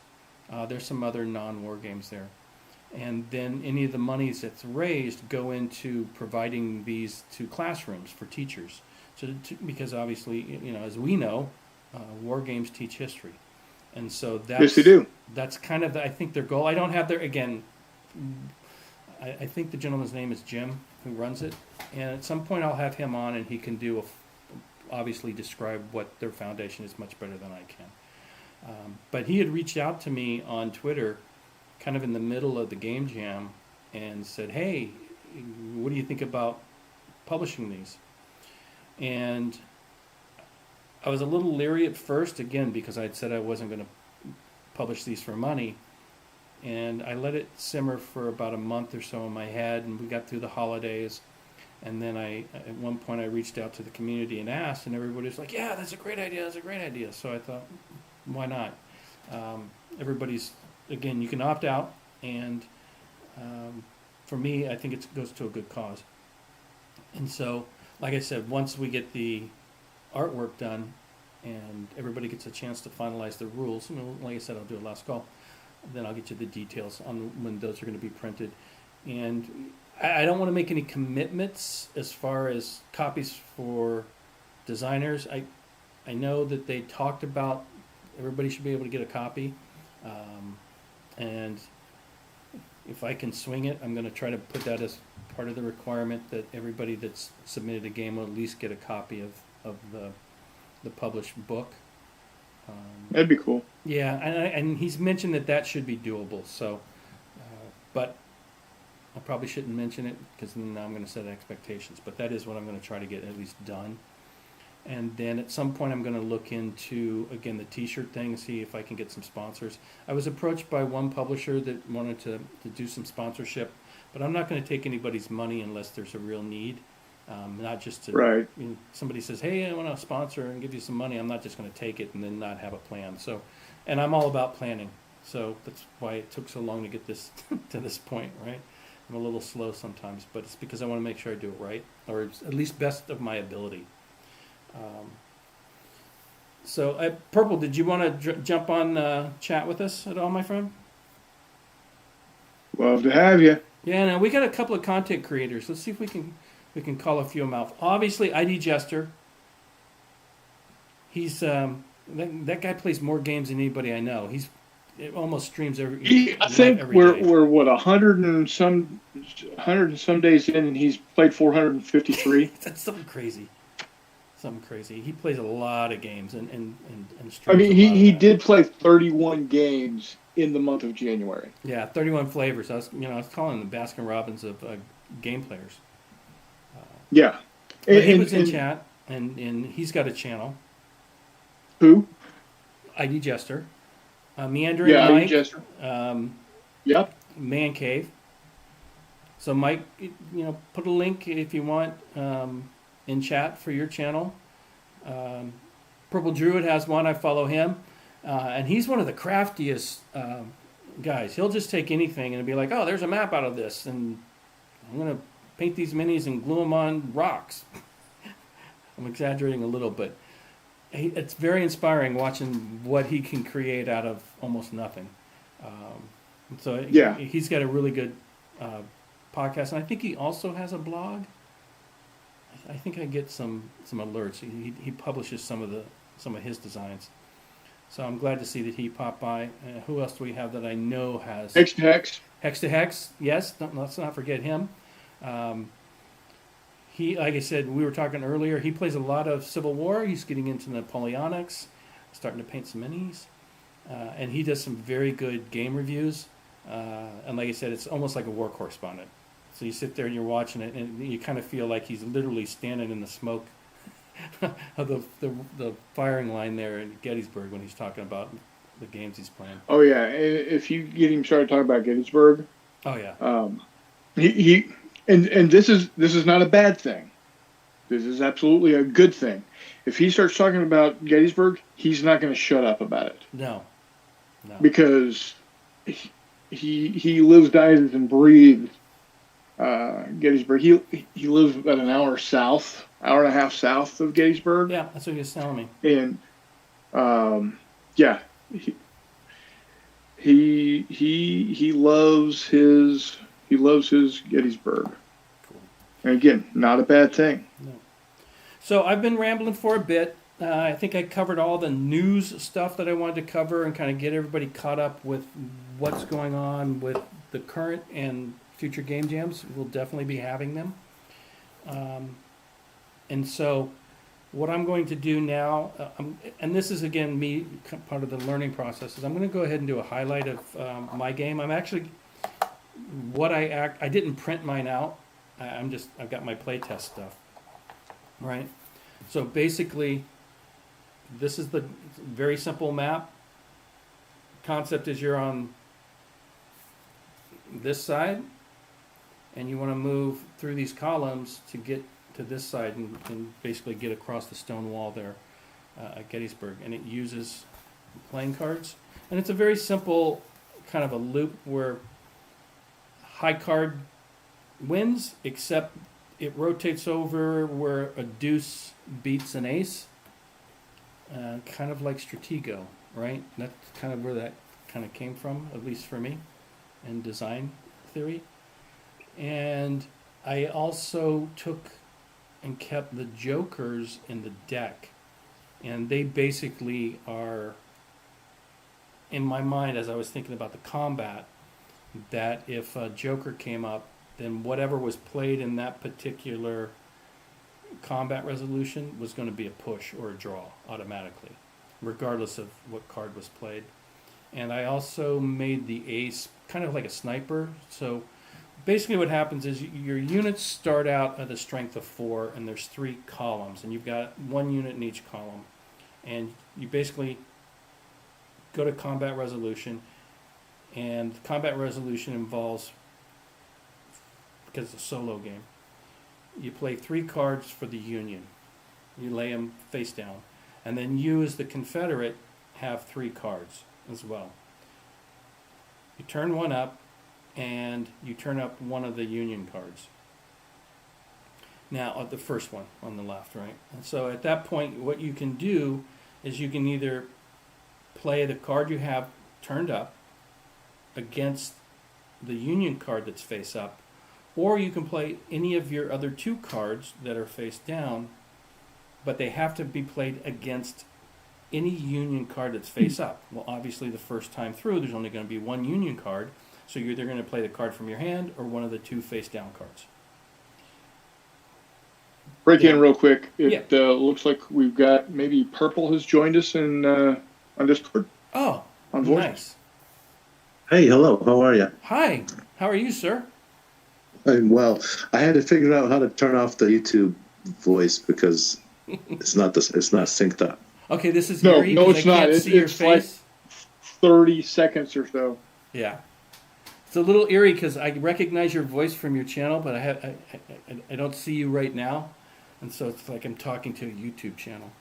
There's some other non-war games there. And then any of the monies that's raised go into providing these to classrooms for teachers. Because obviously, as we know, war games teach history. And so that's,
Yes, they do.
That's kind of, I think, their goal. I don't have their, again, I think the gentleman's name is Jim, who runs it. And at some point I'll have him on, and he can obviously describe what their foundation is much better than I can. But he had reached out to me on Twitter kind of in the middle of the game jam and said, hey, what do you think about publishing these? And I was a little leery at first, again, because I'd said I wasn't going to publish these for money. And I let it simmer for about a month or so in my head, and we got through the holidays. And then at one point I reached out to the community and asked, and everybody was like, yeah, that's a great idea, that's a great idea. So I thought, why not? Everybody's, again, you can opt out, and for me, I think it goes to a good cause. And so, like I said, once we get the artwork done and everybody gets a chance to finalize the rules, like I said, I'll do a last call, then I'll get you the details on when those are going to be printed. And I don't want to make any commitments as far as copies for designers. I know that they talked about everybody should be able to get a copy. And if I can swing it, I'm going to try to put that as part of the requirement that everybody that's submitted a game will at least get a copy of the published book.
That'd be cool.
Yeah, and he's mentioned that should be doable. So, but I probably shouldn't mention it because now I'm going to set expectations. But that is what I'm going to try to get at least done. And then at some point I'm going to look into, again, the t-shirt thing, see if I can get some sponsors. I was approached by one publisher that wanted to do some sponsorship, but I'm not going to take anybody's money unless there's a real need. Not just to,
right.
Somebody says, hey, I want to sponsor and give you some money. I'm not just going to take it and then not have a plan. So, and I'm all about planning. So that's why it took so long to get this to this point, right? I'm a little slow sometimes, but it's because I want to make sure I do it right, or at least best of my ability. So, Purple, did you want to jump on chat with us at all, my friend?
Love to have you.
Yeah, now we got a couple of content creators. Let's see if we can call a few of them out. Obviously, idjester. He's that guy plays more games than anybody I know. It almost streams every.
I think
every
we're
day.
we're what 100 and some days in, and he's played 453.
That's something crazy. Something crazy. He plays a lot of games and streams.
I mean, he did play 31 games in the month of January.
Yeah, 31 flavors. I was calling them the Baskin Robbins of game players.
Yeah,
But he was in chat, and he's got a channel.
Who?
idjester. Meandering
Yeah,
Mike.
idjester. Yep.
Man Cave. So Mike, put a link if you want in chat for your channel. Purple Druid has one. I follow him, and he's one of the craftiest guys. He'll just take anything and be like, "Oh, there's a map out of this, and I'm gonna paint these minis and glue them on rocks." I'm exaggerating a little, but it's very inspiring watching what he can create out of almost nothing. So yeah, he's got a really good podcast, and I think he also has a blog. I think I get some alerts. He publishes some of his designs, so I'm glad to see that he popped by. Who else do we have that I know has
Hex to Hex?
Hex to Hex, yes. Let's not forget him. He, like I said, we were talking earlier. He plays a lot of Civil War. He's getting into Napoleonics, starting to paint some minis, and he does some very good game reviews. And like I said, it's almost like a war correspondent. So you sit there and you're watching it, and you kind of feel like he's literally standing in the smoke of the firing line there in Gettysburg when he's talking about the games he's playing.
Oh yeah, if you get him started talking about Gettysburg,
oh yeah,
he and this is not a bad thing. This is absolutely a good thing. If he starts talking about Gettysburg, he's not going to shut up about it.
No.
Because he lives, dies, and breathes Gettysburg. He lives about an hour and a half south of Gettysburg.
Yeah, that's what he was telling me.
And yeah, he loves his Gettysburg.
Cool.
And again, not a bad thing.
No. So I've been rambling for a bit. I think I covered all the news stuff that I wanted to cover and kind of get everybody caught up with what's going on with the current and future game jams. We'll definitely be having them. And so what I'm going to do now, and this is again me, part of the learning process, is I'm going to go ahead and do a highlight of my game. I'm actually, I didn't print mine out. I've got my playtest stuff, right? So basically, this is the very simple map. Concept is you're on this side, and you want to move through these columns to get to this side and basically get across the stone wall there at Gettysburg. And it uses playing cards. And it's a very simple kind of a loop where high card wins, except it rotates over where a deuce beats an ace. Kind of like Stratego, right? That's kind of where that kind of came from, at least for me, in design theory. And I also took and kept the jokers in the deck. And they basically are, in my mind, as I was thinking about the combat, that if a joker came up, then whatever was played in that particular combat resolution was going to be a push or a draw automatically, regardless of what card was played. And I also made the ace kind of like a sniper. So basically what happens is your units start out at a strength of 4, and there's 3 columns, and you've got 1 unit in each column. And you basically go to combat resolution, and combat resolution involves, because it's a solo game, you play 3 cards for the Union. You lay them face down. And then you, as the Confederate, have 3 cards as well. You turn one up, and you turn up one of the Union cards. Now, the first one on the left, right? And so at that point, what you can do is you can either play the card you have turned up against the Union card that's face up, or you can play any of your other 2 cards that are face down, but they have to be played against any Union card that's face up. Well, obviously the first time through, there's only going to be 1 Union card, so you're either going to play the card from your hand or one of the 2 face down cards.
Break in real quick. It looks like we've got maybe Purple has joined us in on Discord.
Oh,
on voice.
Nice.
Hey, hello. How are you?
Hi. How are you, sir?
I'm well. I had to figure out how to turn off the YouTube voice because it's not synced up.
Okay, this is
no,
eerie,
it's
I
not.
can't see your
It's
face.
like 30 seconds or so.
Yeah, it's a little eerie because I recognize your voice from your channel, but I don't see you right now, and so it's like I'm talking to a YouTube channel.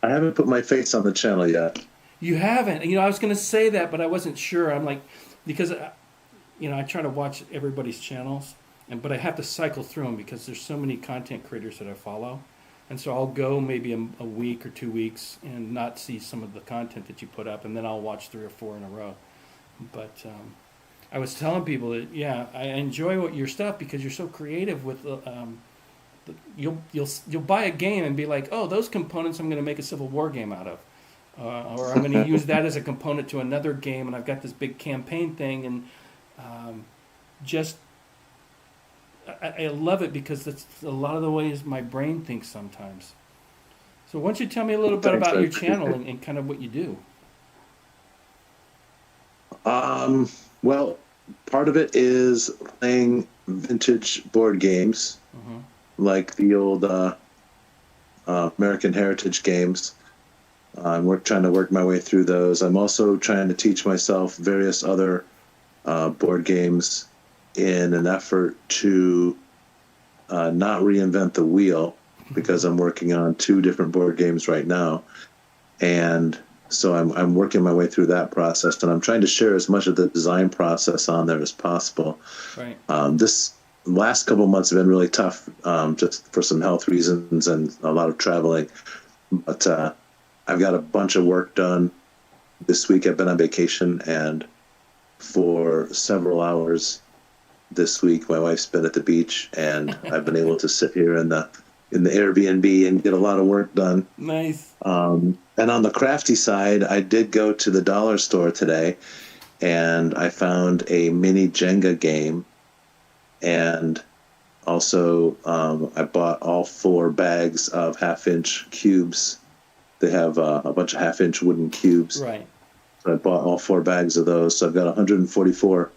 I haven't put my face on the channel yet.
You haven't. I was going to say that, but I wasn't sure. I'm like, because I try to watch everybody's channels, but I have to cycle through them because there's so many content creators that I follow. And so I'll go maybe a week or 2 weeks and not see some of the content that you put up, and then I'll watch 3 or 4 in a row. But I was telling people that, I enjoy your stuff because you're so creative with you'll buy a game and be like, oh, those components I'm going to make a Civil War game out of. Or I'm going to use that as a component to another game, and I've got this big campaign thing, and I love it because that's a lot of the ways my brain thinks sometimes. So why don't you tell me a little bit about your channel and kind of what you do?
Well, part of it is playing vintage board games, like the old American Heritage games. I'm trying to work my way through those. I'm also trying to teach myself various other board games in an effort to not reinvent the wheel, because I'm working on 2 different board games right now, and so I'm working my way through that process, and I'm trying to share as much of the design process on there as possible.
Right.
This last couple of months have been really tough, just for some health reasons and a lot of traveling. But I've got a bunch of work done this week. I've been on vacation, and for several hours this week, my wife's been at the beach, and I've been able to sit here in the Airbnb and get a lot of work done.
Nice.
And on the crafty side, I did go to the dollar store today, and I found a mini Jenga game, and also I bought all 4 bags of 1/2-inch cubes. They have a bunch of 1/2-inch wooden cubes.
Right.
So I bought all 4 bags of those. So I've got 144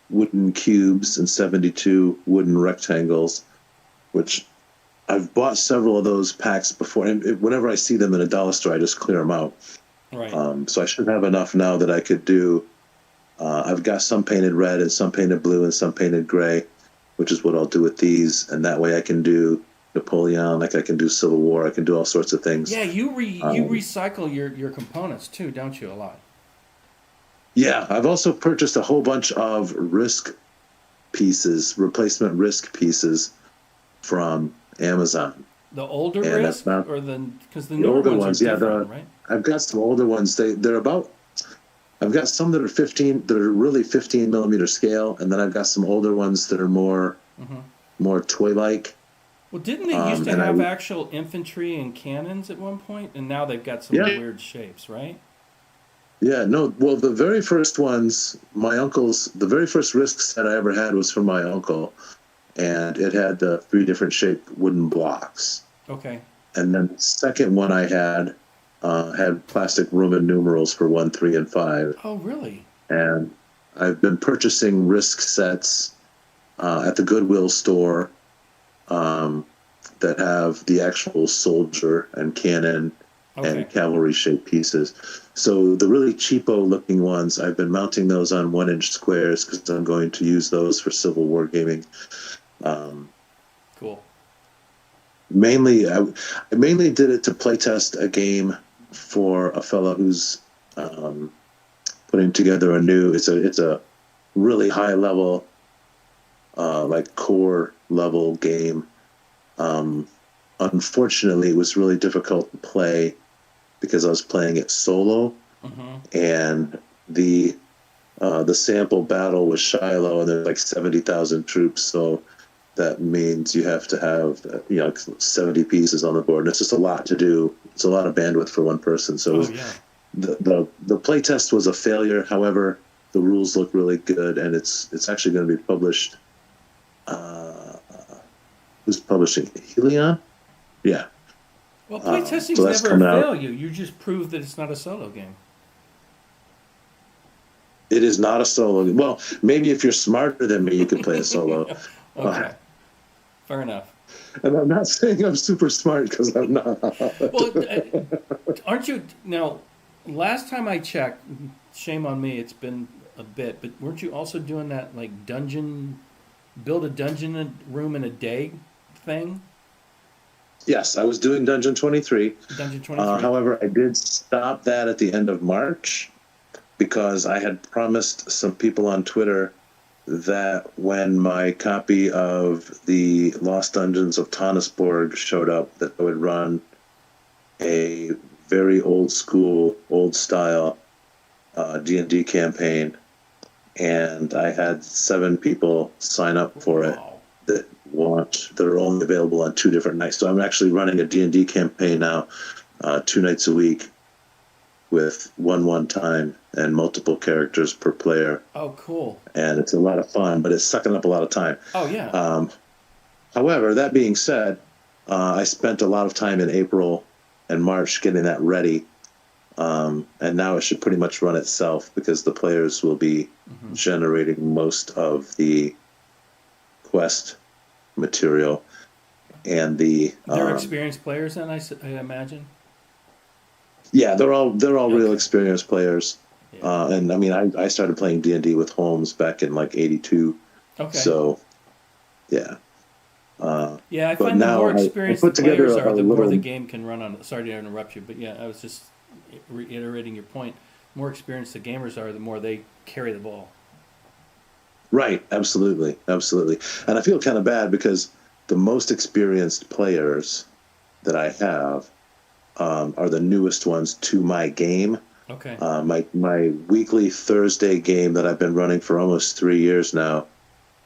wooden cubes and 72 wooden rectangles, which I've bought several of those packs before. And whenever I see them in a dollar store, I just clear them out.
Right.
So I should have enough now that I could do. I've got some painted red and some painted blue and some painted gray, which is what I'll do with these. And that way I can do Napoleon, like I can do Civil War, I can do all sorts of things.
Yeah, you recycle your components too, don't you? A lot.
Yeah, I've also purchased a whole bunch of Risk pieces, replacement Risk pieces from Amazon.
The older
And
Risk, or because the
the
newer
older
ones
ones,
are
yeah.
different, right?
I've got some older ones. They're about. I've got some that are 15, that are really 15 millimeter scale, and then I've got some older ones that are more toy-like.
Well, didn't they used to have actual infantry and cannons at one point, and now they've got some weird shapes, right?
Yeah, no. Well, the very first ones, the very first Risk set I ever had was from my uncle, and it had the 3 different shaped wooden blocks.
Okay.
And then the second one I had plastic Roman numerals for 1, 3, and 5.
Oh, really?
And I've been purchasing Risk sets at the Goodwill store that have the actual soldier and cannon and cavalry shaped pieces. So the really cheapo looking ones, I've been mounting those on 1-inch squares because I'm going to use those for Civil War gaming.
Cool.
Mainly, I mainly did it to playtest a game for a fellow who's putting together it's a really high level, like core level game. Unfortunately, it was really difficult to play because I was playing it solo, and the sample battle was Shiloh, and there's like 70,000 troops, so that means you have to have 70 pieces on the board, and it's just a lot to do. It's a lot of bandwidth for one person. So the play test was a failure. However, the rules look really good, and it's actually going to be published. Who's publishing it? Helion? Yeah.
Well, playtesting's
so
never a failure. You just prove that it's not a solo game.
It is not a solo game. Well, maybe if you're smarter than me, you can play a solo.
Okay. Fair enough.
And I'm not saying I'm super smart, because I'm not.
Well, aren't you now? Last time I checked, shame on me, it's been a bit. But weren't you also doing that like build a dungeon room in a day thing?
Yes, I was doing Dungeon 23.
Dungeon 23.
However, I did stop that at the end of March because I had promised some people on Twitter that when my copy of the Lost Dungeons of Tannisborg showed up, that I would run a very old school, old style D&D campaign. And I had 7 people sign up for it that are only available on 2 different nights. So I'm actually running a D&D campaign now, 2 nights a week, with one time and multiple characters per player.
Oh, cool.
And it's a lot of fun, but it's sucking up a lot of time.
Oh, yeah.
However, that being said, I spent a lot of time in April and March getting that ready. And now it should pretty much run itself because the players will be generating most of the quest material. And
they're experienced players, then, I imagine?
Yeah, they're all real experienced players. Yeah. And I mean, I started playing D&D with Holmes back in like '82,
Okay.
So, yeah.
Yeah, I
but
find the
now
more
I
experienced
put
the
together
players
a
are, the more
little-
the game can run on. Sorry to interrupt you, but yeah, I was just reiterating your point. The more experienced the gamers are, the more they carry the ball.
Right, absolutely, absolutely. And I feel kind of bad because the most experienced players that I have are the newest ones to my game.
Okay.
My weekly Thursday game that I've been running for almost 3 years now.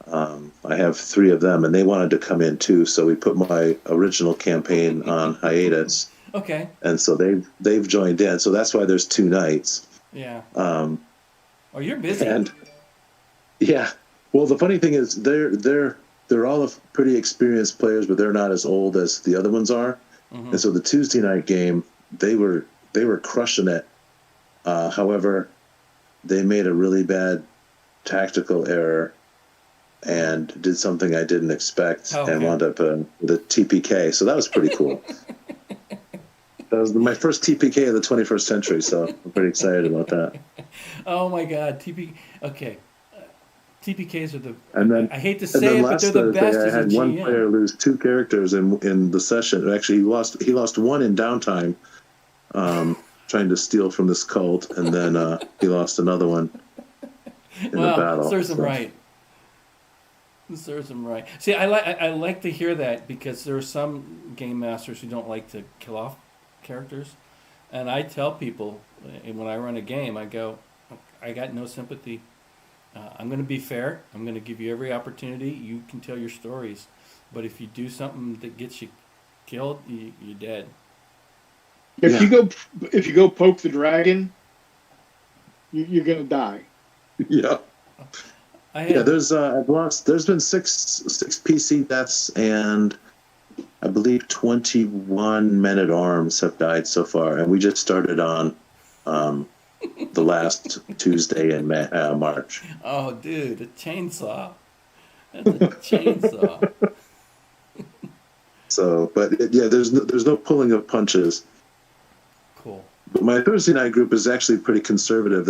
I have 3 of them, and they wanted to come in too. So we put my original campaign on hiatus,
Okay.
and so they've joined in. So that's why there's 2 nights.
Yeah.
Um,
Oh, you're busy.
and yeah, well, the funny thing is they're all pretty experienced players, but they're not as old as the other ones are.
Mm-hmm.
And so the Tuesday night game, they were crushing it. However, they made a really bad tactical error and did something I didn't expect, and wound up with a TPK. So that was pretty cool. That was my first TPK of the 21st century, so I'm pretty excited about that.
Oh my God, Okay, TPKs are the.
And then
I hate to say it, but they're the
Thursday,
best.
I
As a
had one
GM.
player lose 2 characters in the session. Actually, he lost 1 in downtime, trying to steal from this cult, and then he lost another one in the battle.
Serves him right. Serves him right. See, I like to hear that because there are some game masters who don't like to kill off characters, and I tell people when I run a game, I go, I got no sympathy. I'm going to be fair. I'm going to give you every opportunity. You can tell your stories, but if you do something that gets you killed, you're dead.
If you go poke the dragon, you're gonna die.
Yeah. There's been six PC deaths, and I believe 21 men at arms have died so far, and we just started on the last Tuesday in March.
Oh, dude, a chainsaw. That's a chainsaw.
So, but there's no pulling of punches.
Cool.
But my Thursday night group is actually pretty conservative.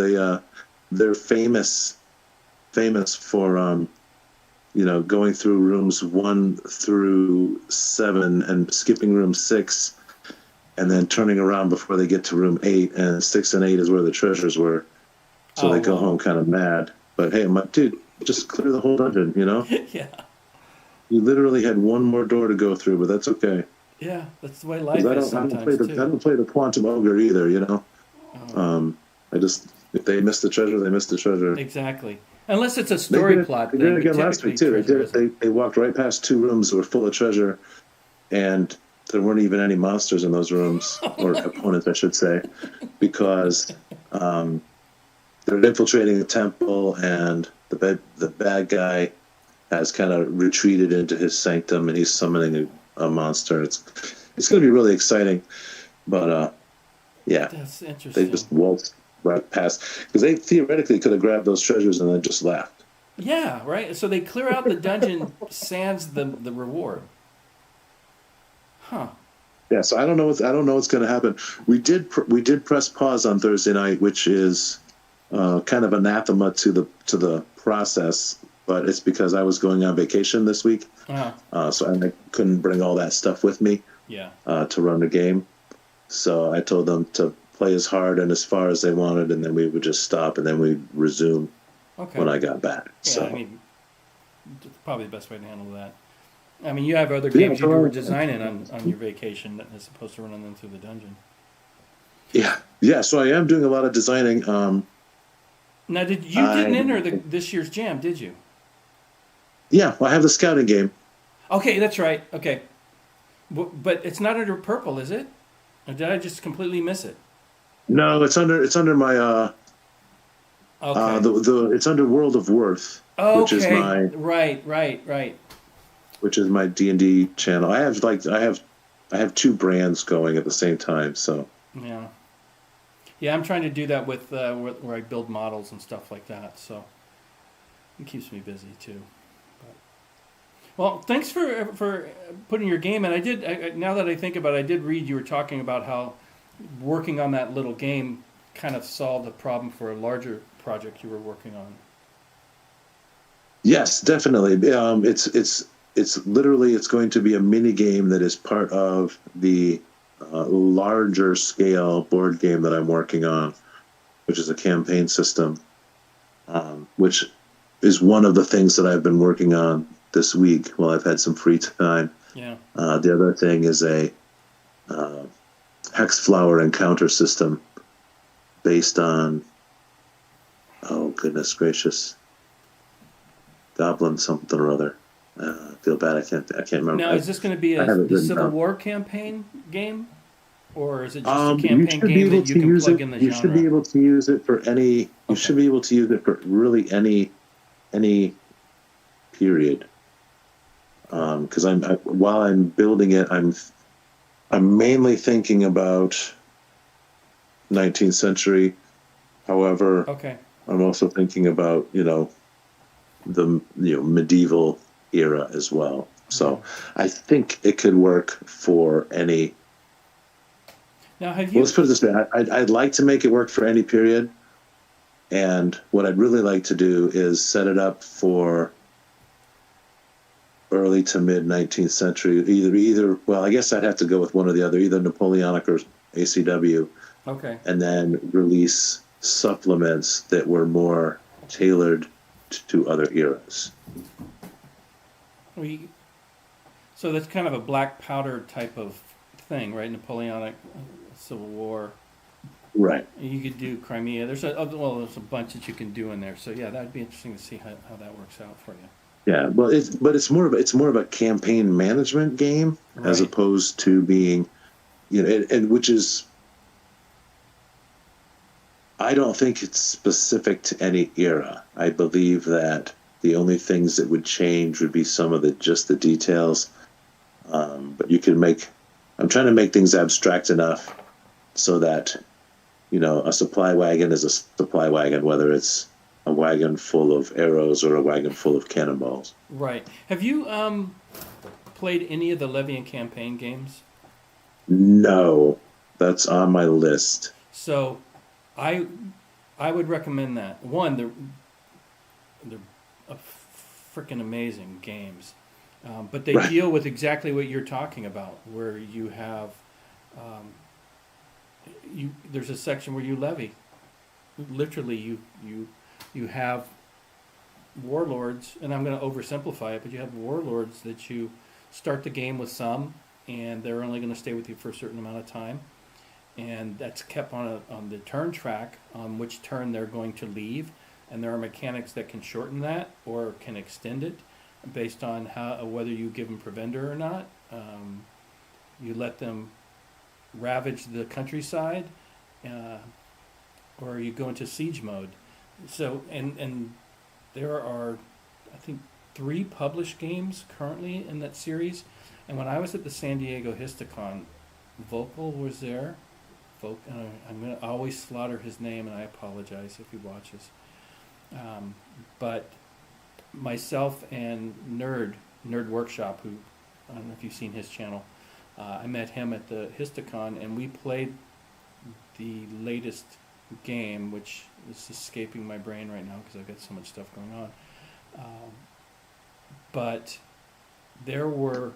They're famous for going through rooms 1 through 7 and skipping room 6, and then turning around before they get to room 8, and 6 and 8 is where the treasures were. So they go home kind of mad. But hey, dude, just clear the whole dungeon,
Yeah.
You literally had one more door to go through, but that's okay.
Yeah, that's the way life is sometimes,
I don't play the Quantum Ogre either, if they miss the treasure, they miss the treasure.
Exactly. Unless it's a story plot
They
thing.
did it again last week, too. They walked right past 2 rooms that were full of treasure, and there weren't even any monsters in those rooms, or opponents, I should say, because they're infiltrating the temple, and the bad guy has kind of retreated into his sanctum, and he's summoning a monster. It's going to be really exciting, but yeah,
that's interesting.
They just waltzed right past, because they theoretically could have grabbed those treasures and then just left.
Yeah, right. So they clear out the dungeon sans the reward. Huh.
Yeah, so I don't know what's going to happen. We did press pause on Thursday night, which is kind of anathema to the process, but it's because I was going on vacation this week, so I couldn't bring all that stuff with me.
Yeah.
To run the game, so I told them to play as hard and as far as they wanted, and then we would just stop, and then we'd resume when I got back.
Yeah,
so
I mean, it's probably the best way to handle that. I mean, you have other games you were designing on your vacation as opposed to running them through the dungeon.
Yeah. So I am doing a lot of designing.
Now, you didn't enter this year's jam, did you?
Yeah, well, I have the scouting game.
Okay, that's right. Okay, but it's not under purple, is it? Or did I just completely miss it?
No, it's under my it's under World of Worth, which is my
right.
Which is my D&D channel. I have 2 brands going at the same time. So
yeah, I'm trying to do that with where I build models and stuff like that. So it keeps me busy too. Well, thanks for putting your game in. I did. Now that I think about it, I did read you were talking about how working on that little game kind of solved a problem for a larger project you were working on.
Yes, definitely. It's literally it's going to be a mini game that is part of the larger scale board game that I'm working on, which is a campaign system, which is one of the things that I've been working on this week while I've had some free time.
Yeah.
The other thing is a hex flower encounter system based on, oh goodness gracious, Goblin something or other. I feel bad. I can't remember.
Now, is this going to be the Civil War campaign game, or is it just a campaign game that you can plug in the genre?
You should be able to use it for any.
Okay.
You should be able to use it for really any period. Because while I'm building it, I'm mainly thinking about 19th century. However,
okay,
I'm also thinking about the medieval era as well. So I think it could work for any.
Now, have you?
Well, let's put it this way: I'd like to make it work for any period, and what I'd really like to do is set it up for early to mid 19th century. Either. Well, I guess I'd have to go with one or the other, either Napoleonic or ACW.
Okay.
And then release supplements that were more tailored to other eras.
So that's kind of a black powder type of thing, right? Napoleonic, Civil War.
Right.
You could do Crimea. There's a bunch that you can do in there. So yeah, that'd be interesting to see how that works out for you.
Yeah, well, it's more of a campaign management game as
Right.
opposed to being, and which is. I don't think it's specific to any era. I believe that the only things that would change would be some of the details. But you can I'm trying to make things abstract enough so that, a supply wagon is a supply wagon, whether it's a wagon full of arrows or a wagon full of cannonballs.
Right. Have you played any of the Levy and Campaign games?
No, that's on my list.
So, I would recommend that. One, they're freaking amazing games, but they
Right.
deal with exactly what you're talking about, where you have there's a section where you levy. Literally, you have warlords, and I'm going to oversimplify it, but you have warlords that you start the game with some, and they're only going to stay with you for a certain amount of time. And that's kept on the turn track on which turn they're going to leave, and there are mechanics that can shorten that or can extend it based on whether you give them provender or not. You let them ravage the countryside, or you go into siege mode. So and there are, I think, 3 published games currently in that series. And when I was at the San Diego Histicon, Vocal was there. I'm going to always slaughter his name, and I apologize if he watches. But myself and Nerd Workshop, who I don't know if you've seen his channel, I met him at the Histicon, and we played the latest game, which is escaping my brain right now because I've got so much stuff going on. But there were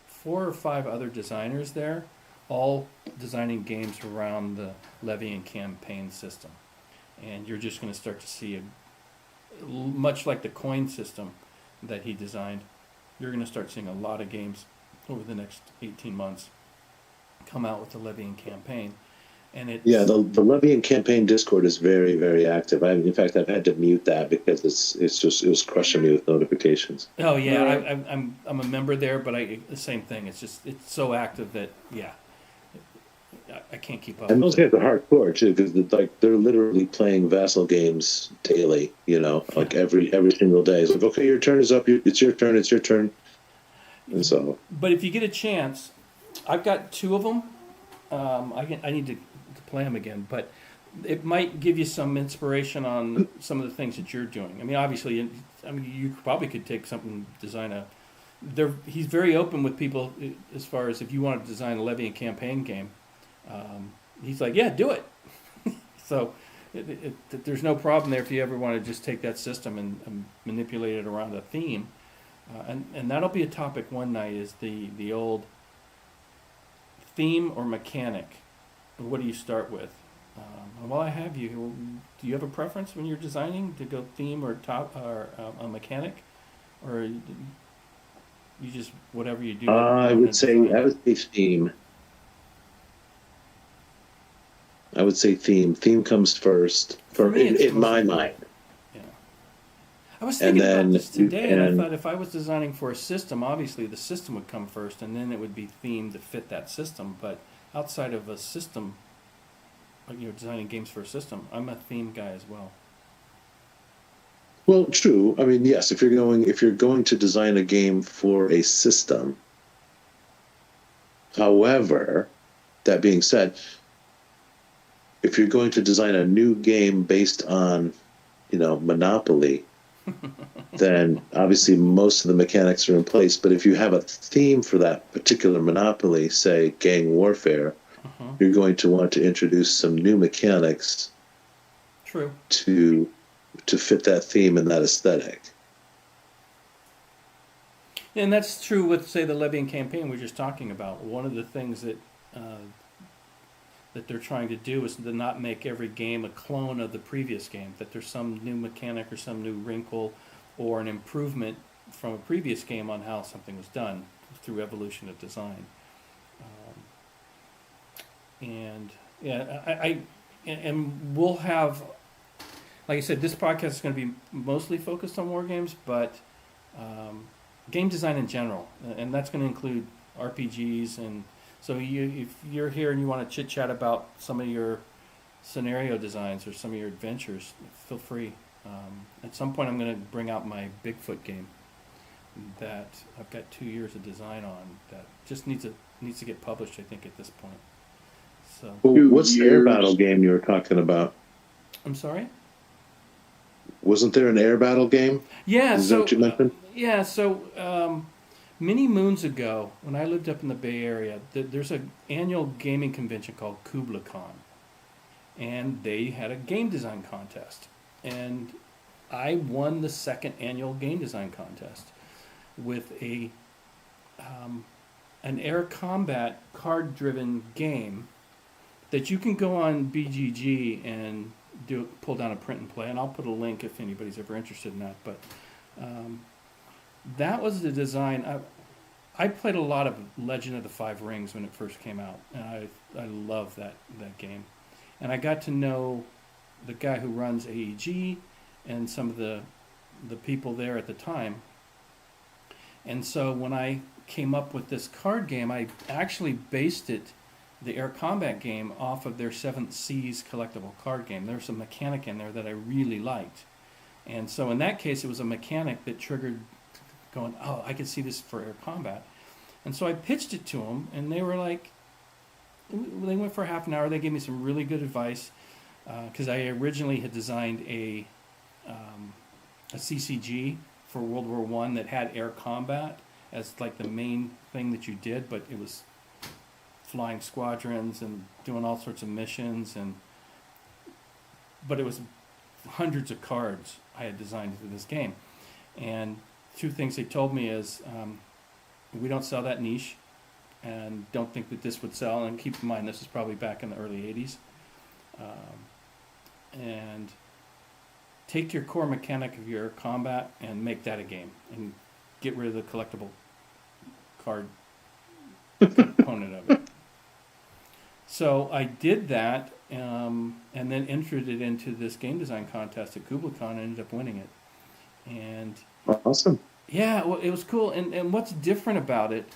4 or 5 other designers there, all designing games around the Levy and Campaign system. And you're just going to start to see, much like the coin system that he designed, you're going to start seeing a lot of games over the next 18 months come out with the Levy and Campaign. And
the Levy and Campaign Discord is very, very active. In fact, I've had to mute that because it was crushing me with notifications.
Oh yeah, I'm a member there, but the same thing. It's so active that I can't keep up.
And those guys are hardcore too, because they're literally playing vassal games daily. Like every single day. It's like, okay, your turn is up. It's your turn. It's your turn. And so.
But if you get a chance, I've got 2 of them. I need to play them again, but it might give you some inspiration on some of the things that you're doing. I mean, obviously, you probably could take something, he's very open with people as far as if you want to design a Levy and Campaign game. He's like, yeah, do it. So there's no problem there if you ever want to just take that system and manipulate it around a theme. And that'll be a topic one night, is the old theme or mechanic. What do you start with? While I have you, do you have a preference when you're designing to go theme or a mechanic, or you just whatever you do?
I would say theme. I would say theme. Theme comes first in my mind.
Yeah. I was thinking about this today, and I
and
thought if I was designing for a system, obviously the system would come first, and then it would be themed to fit that system. But outside of a system, designing games for a system, I'm a theme guy as well.
Well, true. I mean, yes. If you're going to design a game for a system, however, that being said, if you're going to design a new game based on, Monopoly, then obviously most of the mechanics are in place. But if you have a theme for that particular Monopoly, say gang warfare, you're going to want to introduce some new mechanics.
True.
To fit that theme and that aesthetic.
And that's true with, say, the Levian campaign we were just talking about. One of the things that they're trying to do is to not make every game a clone of the previous game, that there's some new mechanic or some new wrinkle or an improvement from a previous game on how something was done through evolution of design. And we'll have, like I said, this podcast is going to be mostly focused on war games, but game design in general, and that's going to include RPGs. And so if you're here and you want to chit chat about some of your scenario designs or some of your adventures, feel free. At some point, I'm going to bring out my Bigfoot game that I've got 2 years of design on that just needs to get published, I think, at this point. So,
what's the air battle game you were talking about?
I'm sorry?
Wasn't there an air battle game?
Yeah.
Is that what you mentioned?
Yeah. So many moons ago, when I lived up in the Bay Area, there's an annual gaming convention called KublaCon, and they had a game design contest, and I won the second annual game design contest with an air combat card-driven game that you can go on BGG and pull down a print and play, and I'll put a link if anybody's ever interested in that. But that was the design. I played a lot of Legend of the Five Rings when it first came out, and I love that game. And I got to know the guy who runs AEG and some of the people there at the time. And so when I came up with this card game, I actually based it, the air combat game, off of their Seventh Seas collectible card game. There's a mechanic in there that I really liked. And so in that case, it was a mechanic that triggered going, oh, I could see this for air combat. And so I pitched it to them, and they were like, they went for half an hour. They gave me some really good advice, because I originally had designed a CCG for World War I that had air combat as like the main thing that you did, but it was flying squadrons and doing all sorts of missions, but it was hundreds of cards I had designed for this game. And two things they told me is, we don't sell that niche, and don't think that this would sell. And keep in mind, this is probably back in the early 80s. And take your core mechanic of your combat and make that a game, and get rid of the collectible card component of it. So I did that, and then entered it into this game design contest at KublaCon and ended up winning it. And
awesome.
Yeah, well, it was cool. And what's different about it,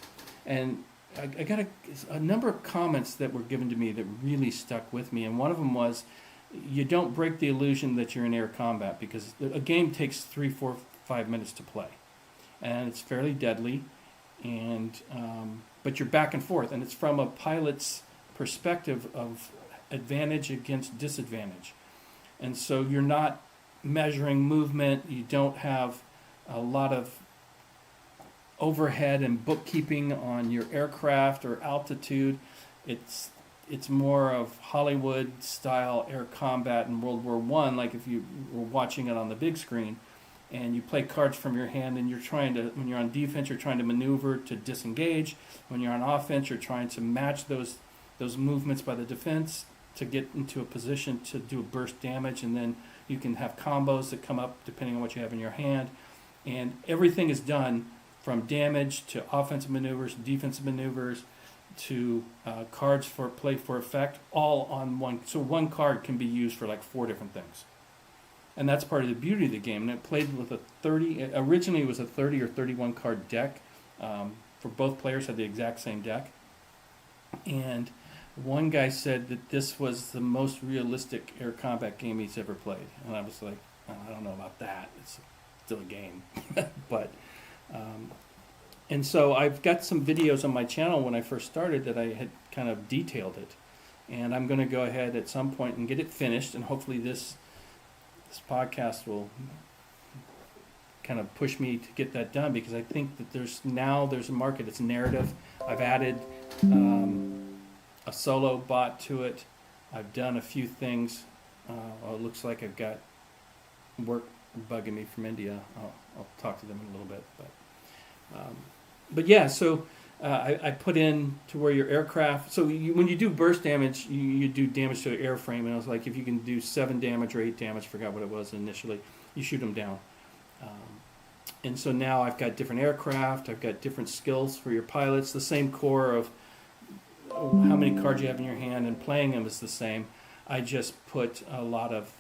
and I got a number of comments that were given to me that really stuck with me, and one of them was, you don't break the illusion that you're in air combat, because a game takes 3, 4, 5 minutes to play, and it's fairly deadly, and but you're back and forth, and it's from a pilot's perspective of advantage against disadvantage, and so you're not measuring movement. You don't have a lot of overhead and bookkeeping on your aircraft or altitude. It's it's more of Hollywood style air combat in World War One, like if you were watching it on the big screen, and you play cards from your hand, and you're trying to, when you're on defense, you're trying to maneuver to disengage. When you're on offense, you're trying to match those movements by the defense to get into a position to do a burst damage, and then you can have combos that come up depending on what you have in your hand. And everything is done from damage to offensive maneuvers, defensive maneuvers, to cards for play for effect, all on one. So one card can be used for like 4 different things. And that's part of the beauty of the game. And it played with a 30, originally it was a 30 or 31 card deck. For both players had the exact same deck. And one guy said that this was the most realistic air combat game he's ever played. And I was like, oh, I don't know about that. It's still a game. But, and so I've got some videos on my channel when I first started that I had kind of detailed it. And I'm going to go ahead at some point and get it finished. And hopefully this podcast will kind of push me to get that done, because I think that there's a market. It's narrative. I've added a solo bot to it. I've done a few things. It looks like I've got work bugging me from India. I'll talk to them in a little bit, but yeah. So I put in to where your aircraft. So when you do burst damage, you do damage to the airframe, and I was like, if you can do 7 damage or 8 damage, forgot what it was initially, you shoot them down. And so now I've got different aircraft. I've got different skills for your pilots. The same core of how many cards you have in your hand and playing them is the same. I just put a lot of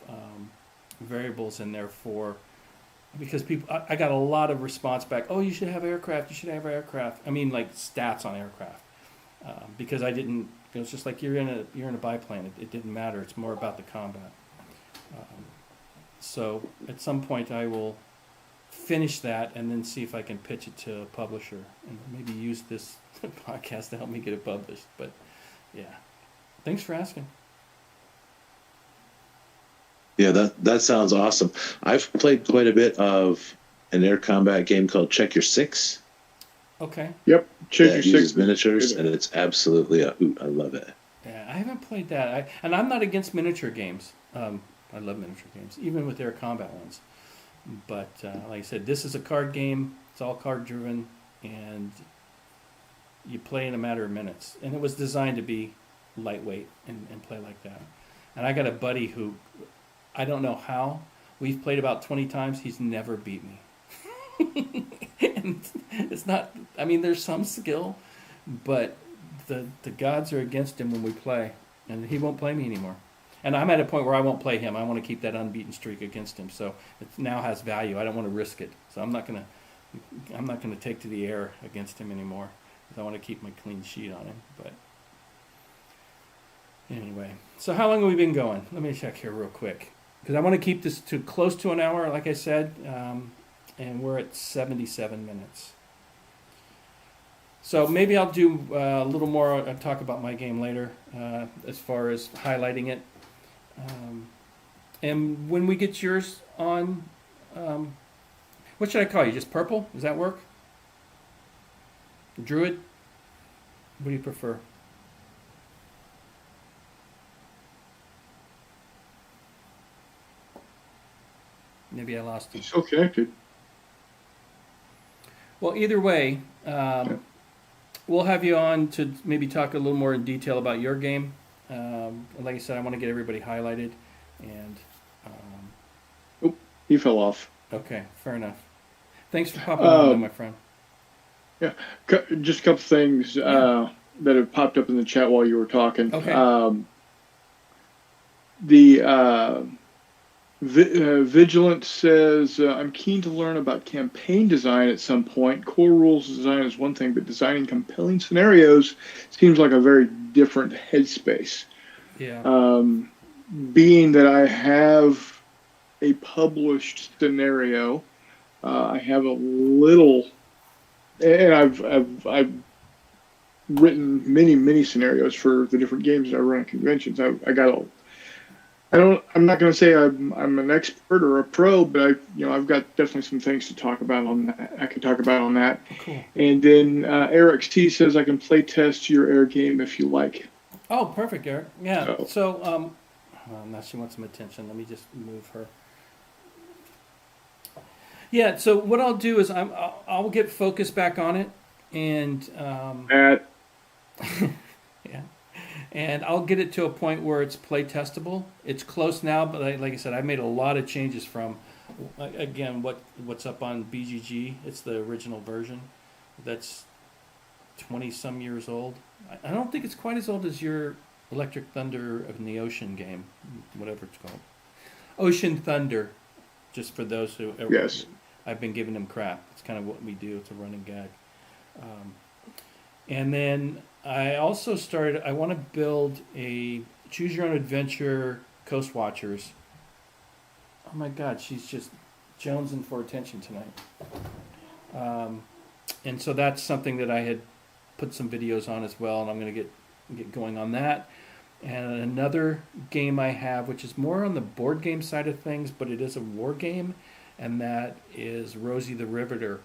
variables in there because people, I got a lot of response back. Oh, you should have aircraft. You should have aircraft. I mean, like stats on aircraft, because I didn't. It was just like you're in a biplane. It didn't matter. It's more about the combat. So at some point I will finish that and then see if I can pitch it to a publisher and maybe use this podcast to help me get it published. But yeah, thanks for asking.
Yeah, that sounds awesome. I've played quite a bit of an air combat game called Check Your Six.
Okay.
Yep. Check Your
uses
Six
miniatures, and it's absolutely a hoot. I love it.
Yeah, I haven't played that. And I'm not against miniature games. I love miniature games, even with air combat ones. But like I said, this is a card game. It's all card driven, and you play in a matter of minutes. And it was designed to be lightweight and play like that. And I got a buddy who, I don't know how, we've played about 20 times. He's never beat me. And it's not, I mean, there's some skill, but the gods are against him when we play, and he won't play me anymore. And I'm at a point where I won't play him. I want to keep that unbeaten streak against him. So it now has value. I don't want to risk it. So I'm not gonna take to the air against him anymore, because I want to keep my clean sheet on him. But anyway, so how long have we been going? Let me check here real quick, because I want to keep this to close to an hour, like I said, and we're at 77 minutes. So maybe I'll do a little more talk about my game later, as far as highlighting it. And when we get yours on, what should I call you? Just Purple? Does that work? Druid? What do you prefer? Maybe I lost you.
He's still connected.
Well, either way, we'll have you on to maybe talk a little more in detail about your game. Like I said, I want to get everybody highlighted. And
He fell off.
okay, fair enough. Thanks for popping on, my friend.
Yeah, just a couple things that have popped up in the chat while you were talking.
Okay.
Vigilant says, I'm keen to learn about campaign design at some point. Core rules design is one thing, but designing compelling scenarios seems like a very different headspace.
Yeah.
Being that I have a published scenario, I have a little, and I've written many scenarios for the different games that I run at conventions. I'm not going to say I'm an expert or a pro, but I've got definitely some things to talk about on that. I can talk about on that.
Cool.
And then Eric T says I can play test your air game if you like.
Oh, perfect, Eric. Yeah.
Oh.
So, now she wants some attention. Let me just move her. Yeah. So what I'll do is I'll get focused back on it, and
Matt,
yeah, and I'll get it to a point where it's play testable. It's close now, but like I said, I made a lot of changes from, again, what's up on BGG. It's the original version. That's 20-some years old. I don't think it's quite as old as your Electric Thunder of the Ocean game, whatever it's called. Ocean Thunder, just for those who...
yes.
I've been giving them crap. It's kind of what we do. It's a running gag. And then I also started... I want to build a choose-your-own-adventure Coast Watchers. Oh my God, she's just jonesing for attention tonight. And so that's something that I had put some videos on as well, and I'm going to get going on that. And another game I have, which is more on the board game side of things, but it is a war game, and that is Rosie the Riveter,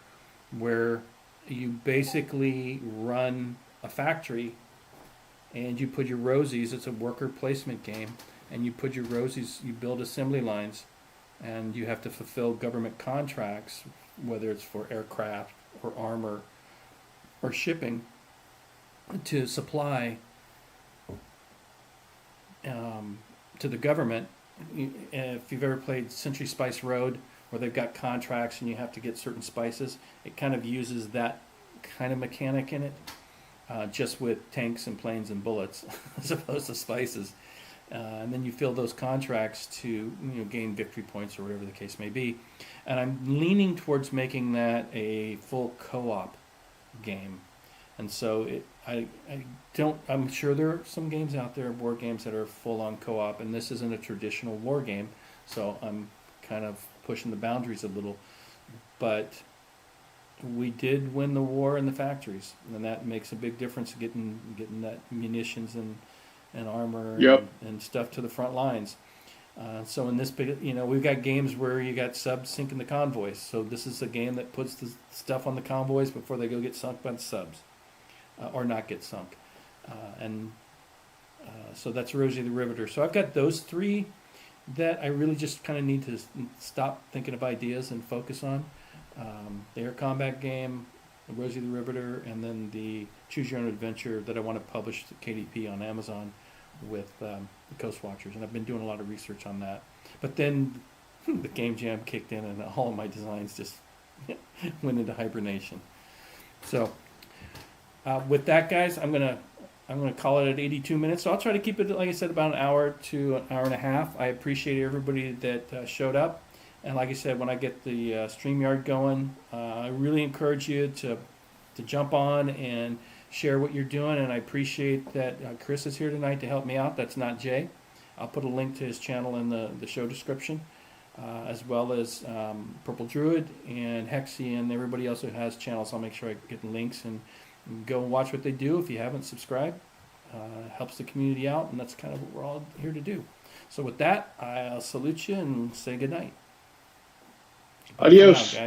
where you basically run a factory and you put your Rosies. It's a worker placement game, and you put your Rosies, you build assembly lines, and you have to fulfill government contracts, whether it's for aircraft or armor or shipping, to supply to the government. If you've ever played Century Spice Road, where they've got contracts and you have to get certain spices, it kind of uses that kind of mechanic in it, just with tanks and planes and bullets as opposed to spices. And then you fill those contracts to gain victory points or whatever the case may be. And I'm leaning towards making that a full co-op game. And so I'm sure there are some games out there, war games, that are full-on co-op, and this isn't a traditional war game, so I'm kind of pushing the boundaries a little. But we did win the war in the factories, and that makes a big difference, getting that munitions and armor and stuff to the front lines. So in this big, we've got games where you got subs sinking the convoys. So this is a game that puts the stuff on the convoys before they go get sunk by the subs, or not get sunk. So that's Rosie the Riveter. So I've got those three that I really just kind of need to stop thinking of ideas and focus on. The air combat game, the Rosie the Riveter, and then the Choose Your Own Adventure that I want to publish to KDP on Amazon with the Coast Watchers. And I've been doing a lot of research on that. But then the Game Jam kicked in and all of my designs just went into hibernation. So with that, guys, I'm gonna call it at 82 minutes. So I'll try to keep it, like I said, about an hour to an hour and a half. I appreciate everybody that showed up. And like I said, when I get the StreamYard going, I really encourage you to jump on and share what you're doing. And I appreciate that Chris is here tonight to help me out. That's NotJay. I'll put a link to his channel in the show description, as well as Purple Druid and Hexy and everybody else who has channels. I'll make sure I get the links and go and watch what they do if you haven't subscribed. It helps the community out, and that's kind of what we're all here to do. So with that, I'll salute you and say good night.
Adios.
Bye for now, guys.